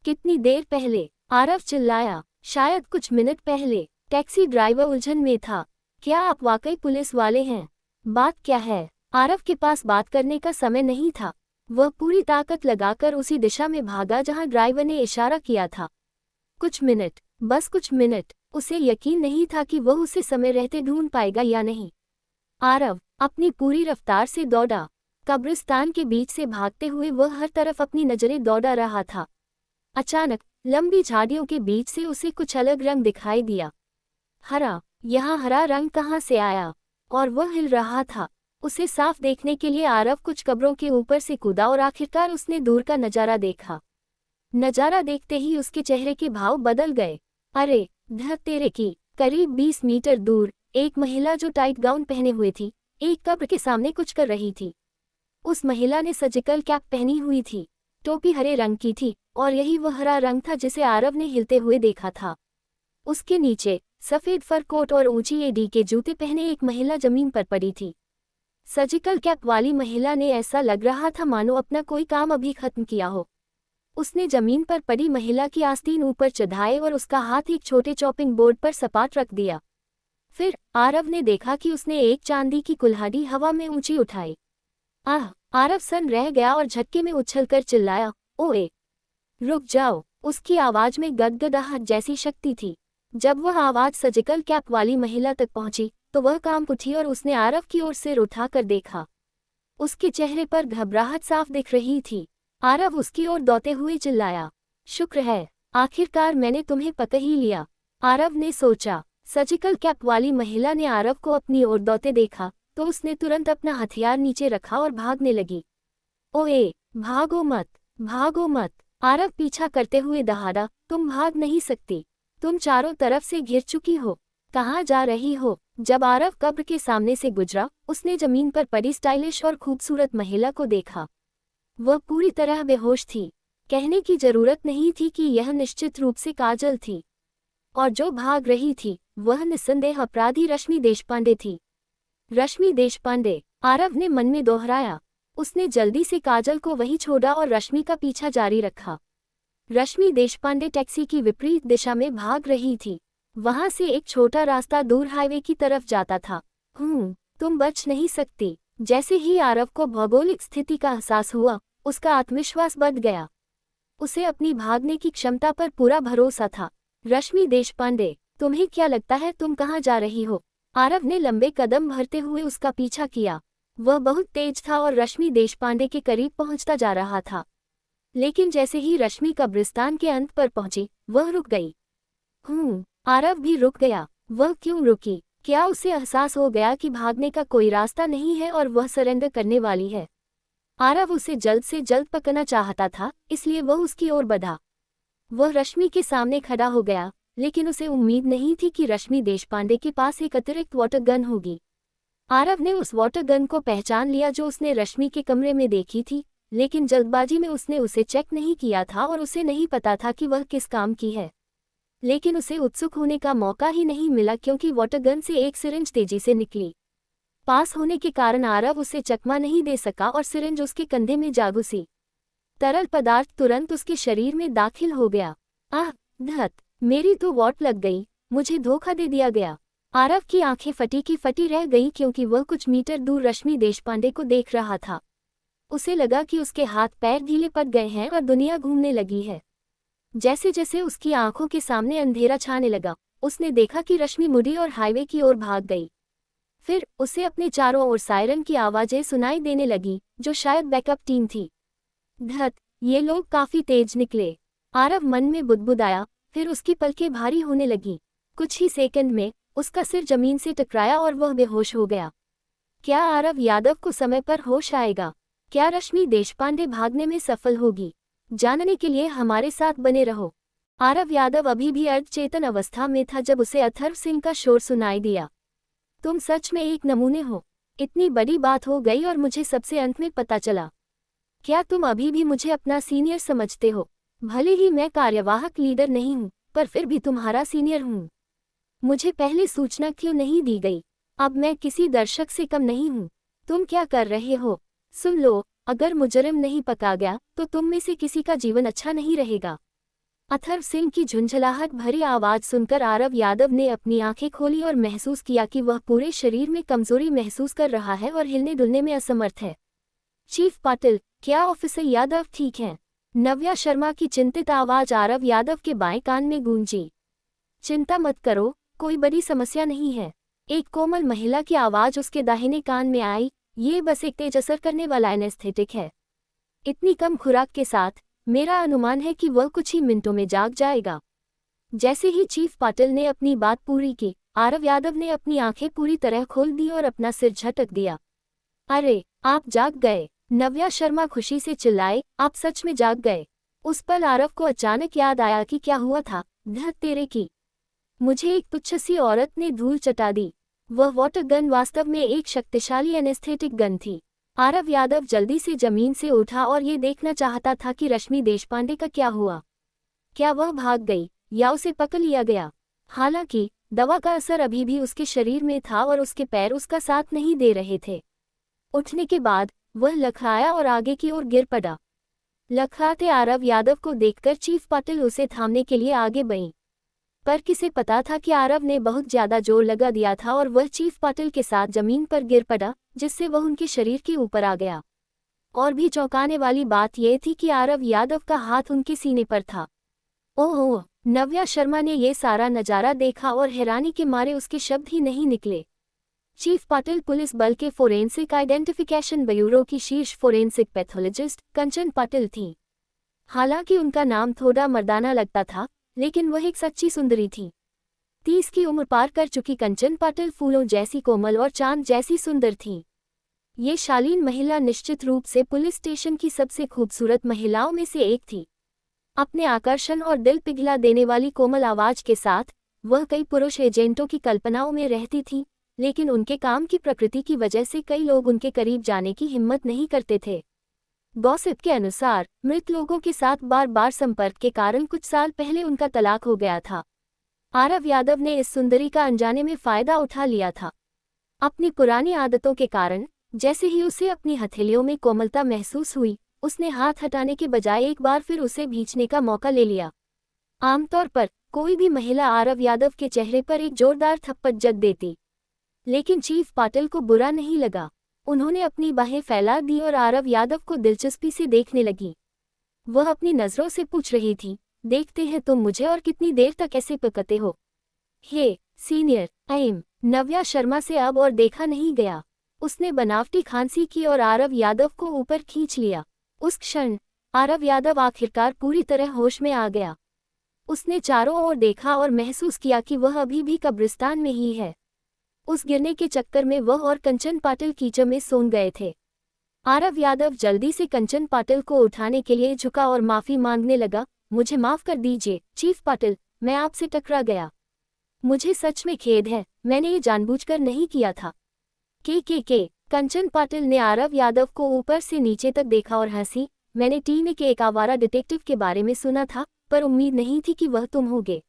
Speaker 1: कितनी देर पहले? आरव चिल्लाया। शायद कुछ मिनट पहले। टैक्सी ड्राइवर उलझन में था। क्या आप वाकई पुलिस वाले हैं? बात क्या है? आरव के पास बात करने का समय नहीं था। वह पूरी ताकत लगाकर उसी दिशा में भागा जहां ड्राइवर ने इशारा किया था। कुछ मिनट, बस कुछ मिनट। उसे यकीन नहीं था कि वह उसे समय रहते ढूंढ पाएगा या नहीं। आरव अपनी पूरी रफ्तार से दौड़ा। कब्रिस्तान के बीच से भागते हुए वह हर तरफ अपनी नजरें दौड़ा रहा था। अचानक लंबी झाड़ियों के बीच से उसे कुछ अलग रंग दिखाई दिया। हरा, यहाँ हरा रंग कहाँ से आया? और वह हिल रहा था। उसे साफ देखने के लिए आरव कुछ कब्रों के ऊपर से कूदा और आखिरकार उसने दूर का नजारा देखा। नजारा देखते ही उसके चेहरे के भाव बदल गए। अरे धत तेरे की! करीब 20 मीटर दूर एक महिला जो टाइट गाउन पहने हुए थी, एक कब्र के सामने कुछ कर रही थी। उस महिला ने सर्जिकल कैप पहनी हुई थी, टोपी हरे रंग की थी और यही वह हरा रंग था जिसे आरव ने हिलते हुए देखा था। उसके नीचे सफेद फर कोट और ऊंची एडी के जूते पहने एक महिला जमीन पर पड़ी थी। सर्जिकल कैप वाली महिला ने ऐसा लग रहा था मानो अपना कोई काम अभी खत्म किया हो। उसने जमीन पर पड़ी महिला की आस्तीन ऊपर चढ़ाए और उसका हाथ एक छोटे चॉपिंग बोर्ड पर सपाट रख दिया। फिर आरव ने देखा कि उसने एक चांदी की कुल्हाड़ी हवा में ऊंची उठाई। आह! आरव सन रह गया और झटके में उछलकर चिल्लाया, ओए! रुक जाओ! उसकी आवाज में गदगदाहट जैसी शक्ति थी। जब वह आवाज सर्जिकल कैप वाली महिला तक पहुंची तो वह कांप उठी और उसने आरव की ओर सिर उठाकर देखा। उसके चेहरे पर घबराहट साफ दिख रही थी। आरव उसकी ओर दौड़ते हुए चिल्लाया, शुक्र है, आखिरकार मैंने तुम्हें पकड़ ही लिया। आरव ने सोचा। सर्जिकल कैप वाली महिला ने आरव को अपनी ओर दौड़ते देखा तो उसने तुरंत अपना हथियार नीचे रखा और भागने लगी। ओए! भागो मत! भागो मत! आरव पीछा करते हुए दहाड़ा, तुम भाग नहीं सकती। तुम चारों तरफ से घिर चुकी हो। कहाँ जा रही हो? जब आरव कब्र के सामने से गुजरा, उसने जमीन पर पड़ी स्टाइलिश और खूबसूरत महिला को देखा। वह पूरी तरह बेहोश थी। कहने की जरूरत नहीं थी कि यह निश्चित रूप से काजल थी। और जो भाग रही थी वह निस्संदेह अपराधी रश्मि देशपांडे थी। रश्मि देशपांडे! आरव ने मन में दोहराया। उसने जल्दी से काजल को वहीं छोड़ा और रश्मि का पीछा जारी रखा। रश्मि देशपांडे टैक्सी की विपरीत दिशा में भाग रही थी। वहां से एक छोटा रास्ता दूर हाईवे की तरफ जाता था। तुम बच नहीं सकती। जैसे ही आरव को भौगोलिक स्थिति का एहसास हुआ, उसका आत्मविश्वास बढ़ गया। उसे अपनी भागने की क्षमता पर पूरा भरोसा था। रश्मि देशपांडे, तुम्हें क्या लगता है तुम कहाँ जा रही हो? आरव ने लंबे कदम भरते हुए उसका पीछा किया। वह बहुत तेज था और रश्मि देशपांडे के करीब पहुंचता जा रहा था। लेकिन जैसे ही रश्मि कब्रिस्तान के अंत पर पहुंची, वह रुक गई। आरव भी रुक गया। वह क्यों रुकी? क्या उसे एहसास हो गया कि भागने का कोई रास्ता नहीं है और वह सरेंडर करने वाली है? आरव उसे जल्द से जल्द पकड़ना चाहता था, इसलिए वह उसकी ओर बढ़ा। वह रश्मि के सामने खड़ा हो गया, लेकिन उसे उम्मीद नहीं थी कि रश्मि देशपांडे के पास एक अतिरिक्त वाटर गन होगी। आरव ने उस वाटर गन को पहचान लिया जो उसने रश्मि के कमरे में देखी थी, लेकिन जल्दबाजी में उसने उसे चेक नहीं किया था और उसे नहीं पता था कि वह किस काम की है। लेकिन उसे उत्सुक होने का मौका ही नहीं मिला क्योंकि वाटर गन से एक सिरिंज तेजी से निकली। पास होने के कारण आरव उसे चकमा नहीं दे सका और सिरिंज उसके कंधे में जा घुसी। तरल पदार्थ तुरंत उसके शरीर में दाखिल हो गया। आह! धत! मेरी तो वॉट लग गई। मुझे धोखा दे दिया गया। आरव की आंखें फटी की फटी रह गई क्योंकि वह कुछ मीटर दूर रश्मि देशपांडे को देख रहा था। उसे लगा कि उसके हाथ पैर ढीले पड़ गए हैं और दुनिया घूमने लगी है। जैसे जैसे उसकी आंखों के सामने अंधेरा छाने लगा, उसने देखा कि रश्मि मुड़ी और हाईवे की ओर भाग गई। फिर उसे अपने चारों ओर सायरन की आवाजें सुनाई देने लगी, जो शायद बैकअप टीम थी। धत! ये लोग काफी तेज निकले। आरव मन में बुदबुदाया। फिर उसकी पलकें भारी होने लगी। कुछ ही सेकंड में उसका सिर जमीन से टकराया और वह बेहोश हो गया। क्या आरव यादव को समय पर होश आएगा? क्या रश्मि देशपांडे भागने में सफल होगी? जानने के लिए हमारे साथ बने रहो। आरव यादव अभी भी अर्धचेतन अवस्था में था जब उसे अथर्व सिंह का शोर सुनाई दिया। तुम सच में एक नमूने हो। इतनी बड़ी बात हो गई और मुझे सबसे अंत में पता चला। क्या तुम अभी भी मुझे अपना सीनियर समझते हो? भले ही मैं कार्यवाहक लीडर नहीं हूँ, पर फिर भी तुम्हारा सीनियर हूँ। मुझे पहले सूचना क्यों नहीं दी गई? अब मैं किसी दर्शक से कम नहीं हूँ। तुम क्या कर रहे हो? सुन लो, अगर मुजरिम नहीं पका गया तो तुम में से किसी का जीवन अच्छा नहीं रहेगा। अथर्व सिंह की झुंझलाहट भरी आवाज सुनकर आरव यादव ने अपनी आंखें खोली और महसूस किया कि वह पूरे शरीर में कमजोरी महसूस कर रहा है और हिलने डुलने में असमर्थ है। चीफ पाटिल, क्या ऑफिसर यादव ठीक हैं? नव्या शर्मा की चिंतित आवाज आरव यादव के बाएं कान में गूंजी। चिंता मत करो, कोई बड़ी समस्या नहीं है। एक कोमल महिला की आवाज उसके दाहिने कान में आई। ये बस एक तेज असर करने वाला एनेस्थेटिक है। इतनी कम खुराक के साथ मेरा अनुमान है कि वह कुछ ही मिनटों में जाग जाएगा। जैसे ही चीफ पाटिल ने अपनी बात पूरी की, आरव यादव ने अपनी आंखें पूरी तरह खोल दी और अपना सिर झटक दिया। अरे, आप जाग गए! नव्या शर्मा खुशी से चिल्लाए, आप सच में जाग गए। उस पल आरव को अचानक याद आया कि क्या हुआ था। धत तेरे की, मुझे एक तुच्छ सी औरत ने धूल चटा दी। वह वाटर गन वास्तव में एक शक्तिशाली एनेस्थेटिक गन थी। आरव यादव जल्दी से जमीन से उठा और ये देखना चाहता था कि रश्मि देशपांडे का क्या हुआ। क्या वह भाग गई या उसे पकड़ लिया गया? हालांकि दवा का असर अभी भी उसके शरीर में था और उसके पैर उसका साथ नहीं दे रहे थे। उठने के बाद वह लखड़ाया और आगे की ओर गिर पड़ा। लखड़ाते आरव यादव को देखकर चीफ पाटिल उसे थामने के लिए आगे बढ़ी, पर किसे पता था कि आरव ने बहुत ज्यादा जोर लगा दिया था और वह चीफ पाटिल के साथ जमीन पर गिर पड़ा, जिससे वह उनके शरीर के ऊपर आ गया। और भी चौंकाने वाली बात यह थी कि आरव यादव का हाथ उनके सीने पर था। ओह! नव्या शर्मा ने यह सारा नजारा देखा और हैरानी के मारे उसके शब्द ही नहीं निकले। चीफ पाटिल पुलिस बल के फोरेंसिक आइडेंटिफिकेशन ब्यूरो की शीर्ष फोरेंसिक पैथोलॉजिस्ट कंचन पाटिल थीं। हालांकि उनका नाम थोड़ा मर्दाना लगता था, लेकिन वह एक सच्ची सुंदरी थी। 30 की उम्र पार कर चुकी कंचन पाटिल फूलों जैसी कोमल और चांद जैसी सुंदर थीं। ये शालीन महिला निश्चित रूप से पुलिस स्टेशन की सबसे खूबसूरत महिलाओं में से एक थी। अपने आकर्षण और दिल पिघला देने वाली कोमल आवाज के साथ वह कई पुरुष एजेंटों की कल्पनाओं में रहती थी, लेकिन उनके काम की प्रकृति की वजह से कई लोग उनके करीब जाने की हिम्मत नहीं करते थे। गॉसिप के अनुसार मृत लोगों के साथ बार बार संपर्क के कारण कुछ साल पहले उनका तलाक हो गया था। आरव यादव ने इस सुंदरी का अनजाने में फायदा उठा लिया था। अपनी पुरानी आदतों के कारण जैसे ही उसे अपनी हथेलियों में कोमलता महसूस हुई, उसने हाथ हटाने के बजाय एक बार फिर उसे भींचने का मौका ले लिया। आमतौर पर कोई भी महिला आरव यादव के चेहरे पर एक जोरदार थप्पड़ जड़ देती, लेकिन चीफ पाटिल को बुरा नहीं लगा। उन्होंने अपनी बाहें फैला दी और आरव यादव को दिलचस्पी से देखने लगी। वह अपनी नजरों से पूछ रही थी, देखते हैं तुम मुझे और कितनी देर तक ऐसे पकते हो। हे सीनियर, नव्या शर्मा से अब और देखा नहीं गया। उसने बनावटी खांसी की और आरव यादव को ऊपर खींच लिया। उस क्षण आरव यादव आखिरकार पूरी तरह होश में आ गया। उसने चारों ओर देखा और महसूस किया कि वह अभी भी कब्रिस्तान में ही है। उस गिरने के चक्कर में वह और कंचन पाटिल कीचड़ में सौंध गए थे। आरव यादव जल्दी से कंचन पाटिल को उठाने के लिए झुका और माफी मांगने लगा। मुझे माफ कर दीजिए चीफ पाटिल, मैं आपसे टकरा गया। मुझे सच में खेद है, मैंने ये जानबूझकर नहीं किया था। के कंचन पाटिल ने आरव यादव को ऊपर से नीचे तक देखा और हंसी। मैंने टीम के एक आवारा डिटेक्टिव के बारे में सुना था, पर उम्मीद नहीं थी कि वह तुम होगे।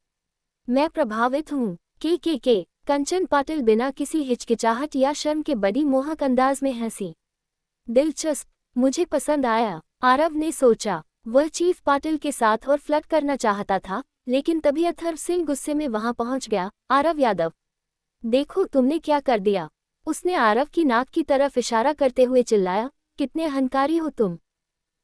Speaker 1: मैं प्रभावित हूँ। के कंचन पाटिल बिना किसी हिचकिचाहट या शर्म के बड़ी मोहक अंदाज में हंसी। दिलचस्प, मुझे पसंद आया, आरव ने सोचा। वह चीफ पाटिल के साथ और फ्लर्ट करना चाहता था, लेकिन तभी अथर्व सिंह गुस्से में वहां पहुंच गया। आरव यादव, देखो तुमने क्या कर दिया। उसने आरव की नाक की तरफ इशारा करते हुए चिल्लाया, कितने अहंकारी हो तुम।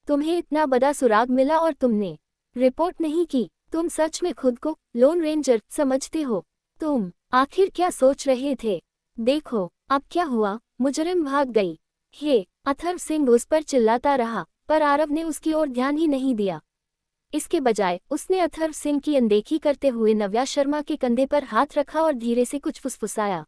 Speaker 1: तुम्हें इतना बड़ा सुराग मिला और तुमने रिपोर्ट नहीं की। तुम सच में खुद को लोन रेंजर समझते हो। तुम आखिर क्या सोच रहे थे? देखो अब क्या हुआ, मुजरिम भाग गई। हे अथर्व सिंह उस पर चिल्लाता रहा, पर आरव ने उसकी ओर ध्यान ही नहीं दिया। इसके बजाय उसने अथर्व सिंह की अनदेखी करते हुए नव्या शर्मा के कंधे पर हाथ रखा और धीरे से कुछ फुसफुसाया।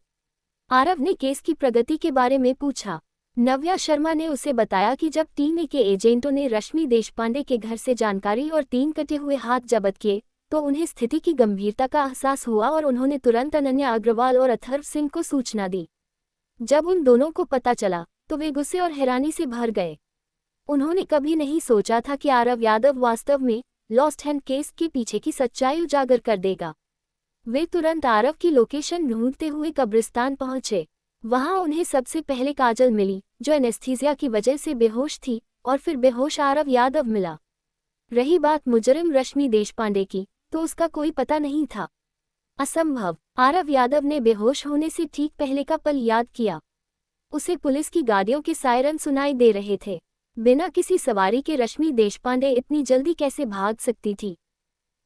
Speaker 1: आरव ने केस की प्रगति के बारे में पूछा। नव्या शर्मा ने उसे बताया कि जब टीम के एजेंटों ने रश्मि देशपांडे के घर से जानकारी और 3 कटे हुए हाथ जब्त किए, तो उन्हें स्थिति की गंभीरता का एहसास हुआ और उन्होंने तुरंत अनन्या अग्रवाल और अथर्व सिंह को सूचना दी। जब उन दोनों को पता चला तो वे गुस्से और हैरानी से भर गए। उन्होंने कभी नहीं सोचा था कि आरव यादव वास्तव में लॉस्ट हैंड केस के पीछे की सच्चाई उजागर कर देगा। वे तुरंत आरव की लोकेशन ढूंढते हुए कब्रिस्तान पहुंचे। वहां उन्हें सबसे पहले काजल मिली, जो एनेस्थीसिया की वजह से बेहोश थी, और फिर बेहोश आरव यादव मिला। रही बात मुजरिम रश्मि देशपांडे की, तो उसका कोई पता नहीं था। असंभव। आरव यादव ने बेहोश होने से ठीक पहले का पल याद किया। उसे पुलिस की गाड़ियों के सायरन सुनाई दे रहे थे। बिना किसी सवारी के रश्मि देशपांडे इतनी जल्दी कैसे भाग सकती थी?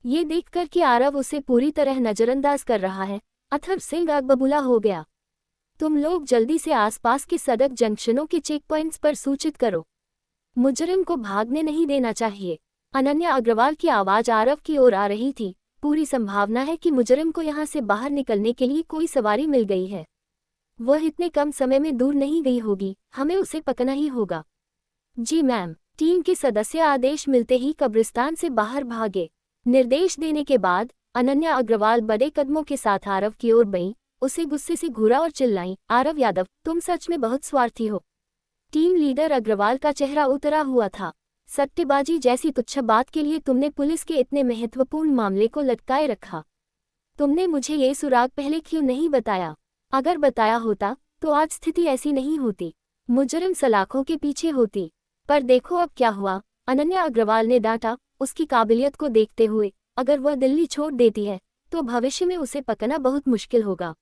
Speaker 1: ये देखकर कि आरव उसे पूरी तरह नजरअंदाज कर रहा है, अथर्व सिंह आग बबूला हो गया। तुम लोग जल्दी से आसपास के सड़क जंक्शनों के चेक पॉइंट्स पर सूचित करो। मुजरिम को भागने नहीं देना चाहिए। अनन्या अग्रवाल की आवाज आरव की ओर आ रही थी। पूरी संभावना है कि मुजरिम को यहाँ से बाहर निकलने के लिए कोई सवारी मिल गई है। वह इतने कम समय में दूर नहीं गई होगी, हमें उसे पकड़ना ही होगा। जी मैम। टीम के सदस्य आदेश मिलते ही कब्रिस्तान से बाहर भागे। निर्देश देने के बाद अनन्या अग्रवाल बड़े कदमों के साथ आरव की ओर बढ़ी, उसे गुस्से से घूरा और चिल्लाई, आरव यादव, तुम सच में बहुत स्वार्थी हो। टीम लीडर अग्रवाल का चेहरा उतरा हुआ था। सट्टेबाजी जैसी तुच्छ बात के लिए तुमने पुलिस के इतने महत्वपूर्ण मामले को लटकाए रखा। तुमने मुझे ये सुराग पहले क्यों नहीं बताया? अगर बताया होता तो आज स्थिति ऐसी नहीं होती, मुजरिम सलाखों के पीछे होती। पर देखो अब क्या हुआ, अनन्या अग्रवाल ने डांटा, उसकी काबिलियत को देखते हुए अगर वह दिल्ली छोड़ देती है तो भविष्य में उसे पकड़ना बहुत मुश्किल होगा।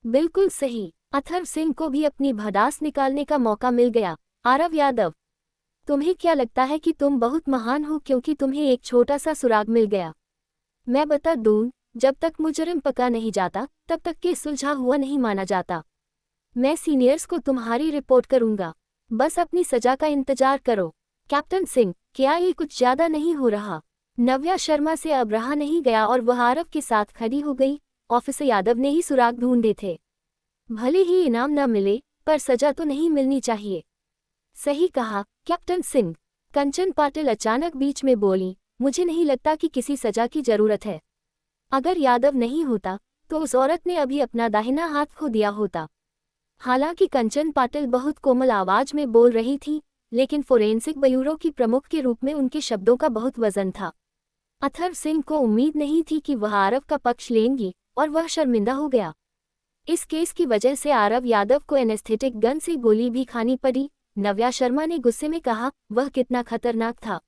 Speaker 1: बिल्कुल सही। अथर्व सिंह को भी अपनी भड़ास निकालने का मौका मिल गया। आरव यादव, तुम्हें क्या लगता है कि तुम बहुत महान हो क्योंकि तुम्हें एक छोटा सा सुराग मिल गया? मैं बता दूं, जब तक मुजरिम पकड़ा नहीं जाता तब तक केस सुलझा हुआ नहीं माना जाता। मैं सीनियर्स को तुम्हारी रिपोर्ट करूंगा, बस अपनी सजा का इंतजार करो। कैप्टन सिंह, क्या ये कुछ ज्यादा नहीं हो रहा? नव्या शर्मा से अब रहा नहीं गया और वह आरव के साथ खड़ी हो गई। ऑफिसर यादव ने ही सुराग ढूंढे थे। भले ही इनाम न मिले पर सजा तो नहीं मिलनी चाहिए। सही कहा कैप्टन सिंह। कंचन पाटिल अचानक बीच में बोली, मुझे नहीं लगता कि किसी सजा की जरूरत है। अगर यादव नहीं होता तो उस औरत ने अभी अपना दाहिना हाथ खो दिया होता। हालांकि कंचन पाटिल बहुत कोमल आवाज में बोल रही थी, लेकिन फोरेंसिक ब्यूरो की प्रमुख के रूप में उनके शब्दों का बहुत वजन था। अथर्व सिंह को उम्मीद नहीं थी कि वह आरव का पक्ष लेंगी और वह शर्मिंदा हो गया। इस केस की वजह से आरव यादव को एनेस्थेटिक गन से गोली भी खानी पड़ी। नव्या शर्मा ने गुस्से में कहा, वह कितना खतरनाक था।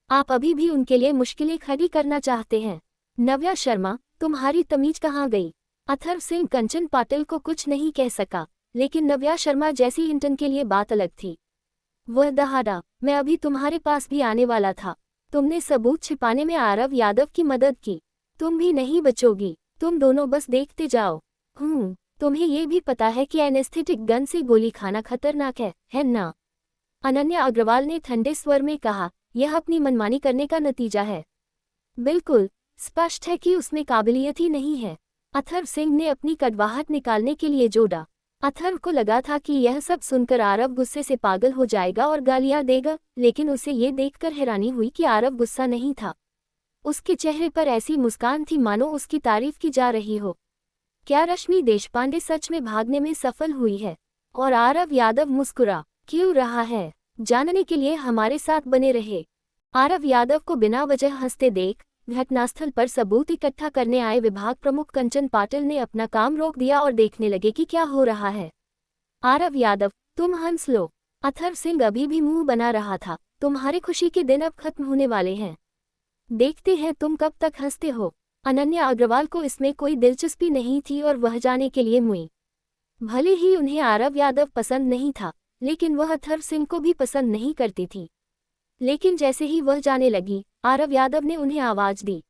Speaker 1: आप अभी भी उनके लिए मुश्किलें खड़ी करना चाहते हैं। नव्या शर्मा, तुम्हारी तमीज कहाँ गई? अथर्व सिंह कंचन पाटिल को कुछ नहीं कह सका, लेकिन नव्या शर्मा जैसी इंटर्न के लिए बात अलग थी। वह दहाड़ा, मैं अभी तुम्हारे पास भी आने वाला था। तुमने सबूत छिपाने में आरव यादव की मदद की। तुम भी नहीं बचोगी, तुम दोनों बस देखते जाओ। तुम्हें ये भी पता है कि एनेस्थेटिक गन से गोली खाना खतरनाक है ना? अनन्या अग्रवाल ने ठंडे स्वर में कहा, यह अपनी मनमानी करने का नतीजा है। बिल्कुल स्पष्ट है कि उसमें काबिलियत ही नहीं है। अथर्व सिंह ने अपनी कड़वाहट निकालने के लिए जोड़ा। अथर्व को लगा था कि यह सब सुनकर आरव गुस्से से पागल हो जाएगा और गालियां देगा, लेकिन उसे ये देखकर हैरानी हुई कि आरव गुस्सा नहीं था। उसके चेहरे पर ऐसी मुस्कान थी मानो उसकी तारीफ की जा रही हो। क्या रश्मि देशपांडे सच में भागने में सफल हुई है? और आरव यादव मुस्कुरा क्यों रहा है? जानने के लिए हमारे साथ बने रहे। आरव यादव को बिना वजह हंसते देख घटनास्थल पर सबूत इकट्ठा करने आए विभाग प्रमुख कंचन पाटिल ने अपना काम रोक दिया और देखने लगे कि क्या हो रहा है। आरव यादव, तुम हंस लो। अथर्व सिंह अभी भी मुंह बना रहा था। तुम्हारे खुशी के दिन अब खत्म होने वाले हैं। देखते हैं तुम कब तक हंसते हो। अनन्या अग्रवाल को इसमें कोई दिलचस्पी नहीं थी और वह जाने के लिए मुई। भले ही उन्हें आरव यादव पसंद नहीं था, लेकिन वह अथर्व सिंह को भी पसंद नहीं करती थी। लेकिन जैसे ही वह जाने लगी, आरव यादव ने उन्हें आवाज दी,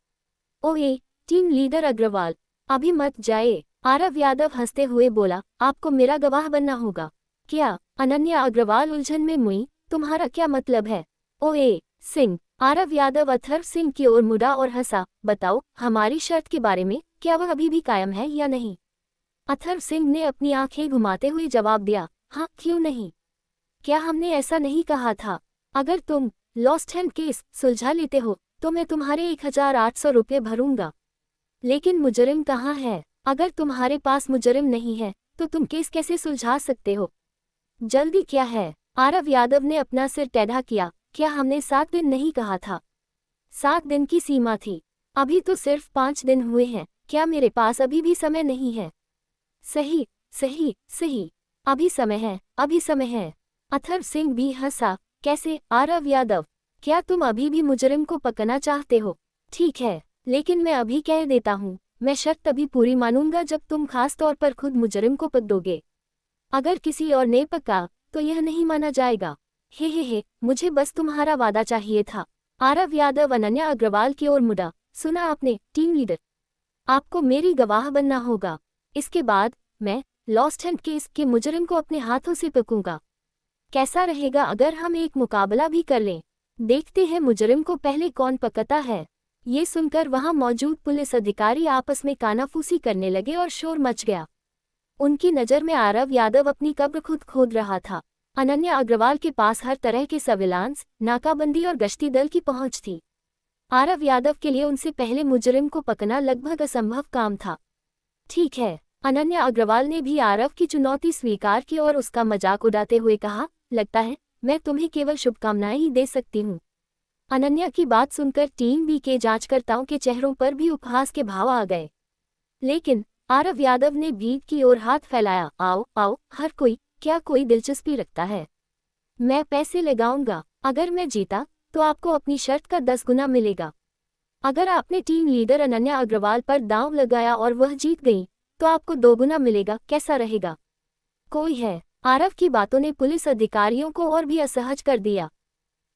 Speaker 1: ओए टीम लीडर अग्रवाल, अभी मत जाए। आरव यादव हंसते हुए बोला, आपको मेरा गवाह बनना होगा। क्या? अनन्या अग्रवाल उलझन में मुई, तुम्हारा क्या मतलब है? ओए सिंह। आरव यादव अथर्व सिंह की ओर मुड़ा और हंसा, बताओ हमारी शर्त के बारे में, क्या वह अभी भी कायम है या नहीं? अथर्व सिंह ने अपनी आंखें घुमाते हुए जवाब दिया, हाँ क्यों नहीं। क्या हमने ऐसा नहीं कहा था? अगर तुम लॉस्ट हैंड केस सुलझा लेते हो तो मैं तुम्हारे 1800 रुपये भरूंगा। लेकिन मुजरिम कहाँ है? अगर तुम्हारे पास मुजरिम नहीं है तो तुम केस कैसे सुलझा सकते हो? जल्दी क्या है? आरव यादव ने अपना सिर टेढ़ा किया, क्या हमने 7 दिन नहीं कहा था? 7 दिन की सीमा थी, अभी तो सिर्फ 5 दिन हुए हैं। क्या मेरे पास अभी भी समय नहीं है? सही सही सही, अभी समय है, अभी समय है। अथर्व सिंह भी हंसा, कैसे? आरव यादव, क्या तुम अभी भी मुजरिम को पकड़ना चाहते हो? ठीक है, लेकिन मैं अभी कह देता हूँ, मैं शर्त तभी पूरी मानूंगा जब तुम खास तौर पर खुद मुजरिम को पकड़ोगे। अगर किसी और ने पकड़ा तो यह नहीं माना जाएगा। हे, मुझे बस तुम्हारा वादा चाहिए था। आरव यादव अनन्या अग्रवाल की ओर मुड़ा, सुना आपने टीम लीडर, आपको मेरी गवाह बनना होगा। इसके बाद मैं लॉस्ट हैंड केस के मुजरिम को अपने हाथों से पकड़ूंगा। कैसा रहेगा अगर हम एक मुकाबला भी कर लें? देखते हैं मुजरिम को पहले कौन पकड़ता है। ये सुनकर वहां मौजूद पुलिस अधिकारी आपस में कानाफूसी करने लगे और शोर मच गया। उनकी नज़र में आरव यादव अपनी कब्र खुद खोद रहा था। अनन्या अग्रवाल के पास हर तरह के सर्विलांस, नाकाबंदी और गश्ती दल की पहुंच थी। आरव यादव के लिए उनसे पहले मुजरिम को पकड़ना लगभग असंभव काम था। ठीक है, अनन्या अग्रवाल ने भी आरव की चुनौती स्वीकार की और उसका मजाक उड़ाते हुए कहा, लगता है मैं तुम्हें केवल शुभकामनाएं ही दे सकती हूँ। अनन्या की बात सुनकर टीम बी के जांचकर्ताओं के चेहरों पर भी उपहास के भाव आ गए। लेकिन आरव यादव ने भीड़ की ओर हाथ फैलाया। आओ आओ हर कोई, क्या कोई दिलचस्पी रखता है? मैं पैसे लगाऊंगा। अगर मैं जीता तो आपको अपनी शर्त का 10 गुना मिलेगा। अगर आपने टीम लीडर अनन्या अग्रवाल पर दांव लगाया और वह जीत गई तो आपको 2 गुना मिलेगा। कैसा रहेगा? कोई है? आरव की बातों ने पुलिस अधिकारियों को और भी असहज कर दिया।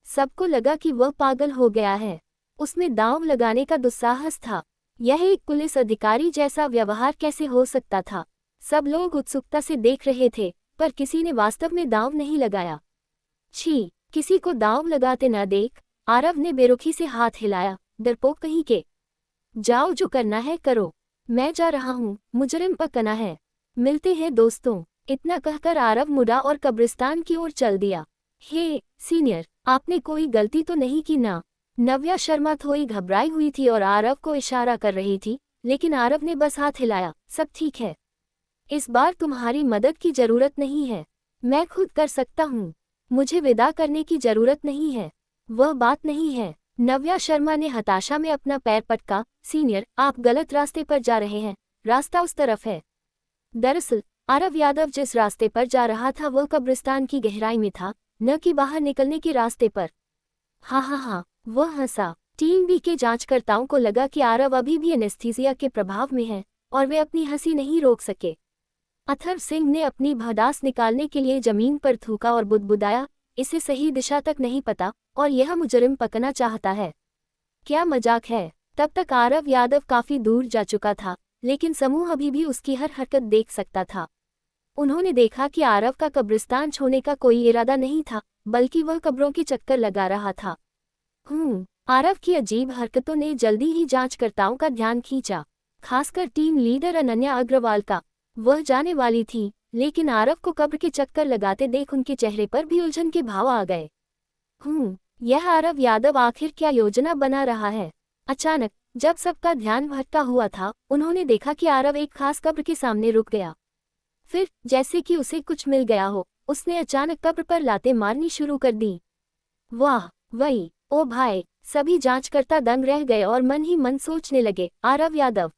Speaker 1: सबको लगा कि वह पागल हो गया है। उसमें दांव लगाने का दुस्साहस था। यह एक पुलिस अधिकारी जैसा व्यवहार कैसे हो सकता था? सब लोग उत्सुकता से देख रहे थे, पर किसी ने वास्तव में दांव नहीं लगाया। छी, किसी को दांव लगाते न देख आरव ने बेरुखी से हाथ हिलाया। डरपोक कहीं के, जाओ जो करना है करो, मैं जा रहा हूँ, मुजरिम पकड़ना है। मिलते हैं दोस्तों। इतना कहकर आरव मुड़ा और कब्रिस्तान की ओर चल दिया। हे सीनियर, आपने कोई गलती तो नहीं की ना? नव्या शर्मा थोड़ी घबराई हुई थी और आरव को इशारा कर रही थी, लेकिन आरव ने बस हाथ हिलाया। सब ठीक है, इस बार तुम्हारी मदद की जरूरत नहीं है, मैं खुद कर सकता हूँ। मुझे विदा करने की जरूरत नहीं है। वह बात नहीं है। नव्या शर्मा ने हताशा में अपना पैर पटका। सीनियर, आप गलत रास्ते पर जा रहे हैं, रास्ता उस तरफ है। दरअसल आरव यादव जिस रास्ते पर जा रहा था वह कब्रिस्तान की गहराई में था, न कि बाहर निकलने के रास्ते पर। हाँ, वह हंसा। टीम बी के जांचकर्ताओं को लगा कि आरव अभी भी एनेस्थीसिया के प्रभाव में है और वे अपनी हंसी नहीं रोक सके। अथर्व सिंह ने अपनी भड़ास निकालने के लिए जमीन पर थूका और बुदबुदाया, इसे सही दिशा तक नहीं पता और यह मुजरिम पकड़ना चाहता है। क्या मजाक है? तब तक आरव यादव काफी दूर जा चुका था, लेकिन समूह अभी भी उसकी हर हरकत देख सकता था। उन्होंने देखा कि आरव का कब्रिस्तान छोड़ने का कोई इरादा नहीं था, बल्कि वह कब्रों के चक्कर लगा रहा था। आरव की अजीब हरकतों ने जल्दी ही जांचकर्ताओं का ध्यान खींचा, खासकर टीम लीडर अनन्या अग्रवाल का। वह जाने वाली थी, लेकिन आरव को कब्र के चक्कर लगाते देख उनके चेहरे पर भी उलझन के भाव आ गए। यह आरव यादव आखिर क्या योजना बना रहा है? अचानक जब सबका ध्यान भटका हुआ था, उन्होंने देखा कि आरव एक खास कब्र के सामने रुक गया। फिर जैसे कि उसे कुछ मिल गया हो, उसने अचानक कब्र पर लातें मारनी शुरू कर दी। वाह वही, ओ भाई! सभी जांचकर्ता दंग रह गए और मन ही मन सोचने लगे, आरव यादव,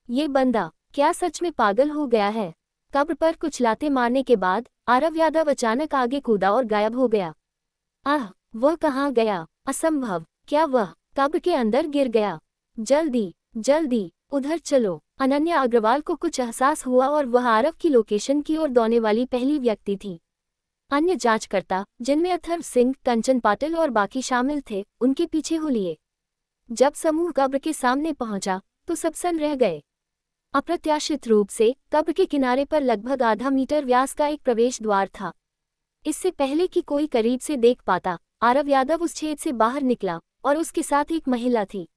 Speaker 1: ये बंदा क्या सच में पागल हो गया है? कब्र पर कुछ लातें मारने के बाद आरव यादव अचानक आगे कूदा और गायब हो गया। वह कहाँ गया? असंभव, क्या वह कब्र के अंदर गिर गया? जल्दी उधर चलो। अनन्या अग्रवाल को कुछ एहसास हुआ और वह आरव की लोकेशन की ओर दौड़ने वाली पहली व्यक्ति थी। अन्य जांचकर्ता, जिनमें अथर्व सिंह, कंचन पाटिल और बाकी शामिल थे, उनके पीछे हो लिए। जब समूह कब्र के सामने पहुंचा तो सब सन रह गए। अप्रत्याशित रूप से कब्र के किनारे पर लगभग आधा मीटर व्यास का एक प्रवेश द्वार था। इससे पहले कि कोई करीब से देख पाता, आरव यादव उस छेद से बाहर निकला और उसके साथ एक महिला थी।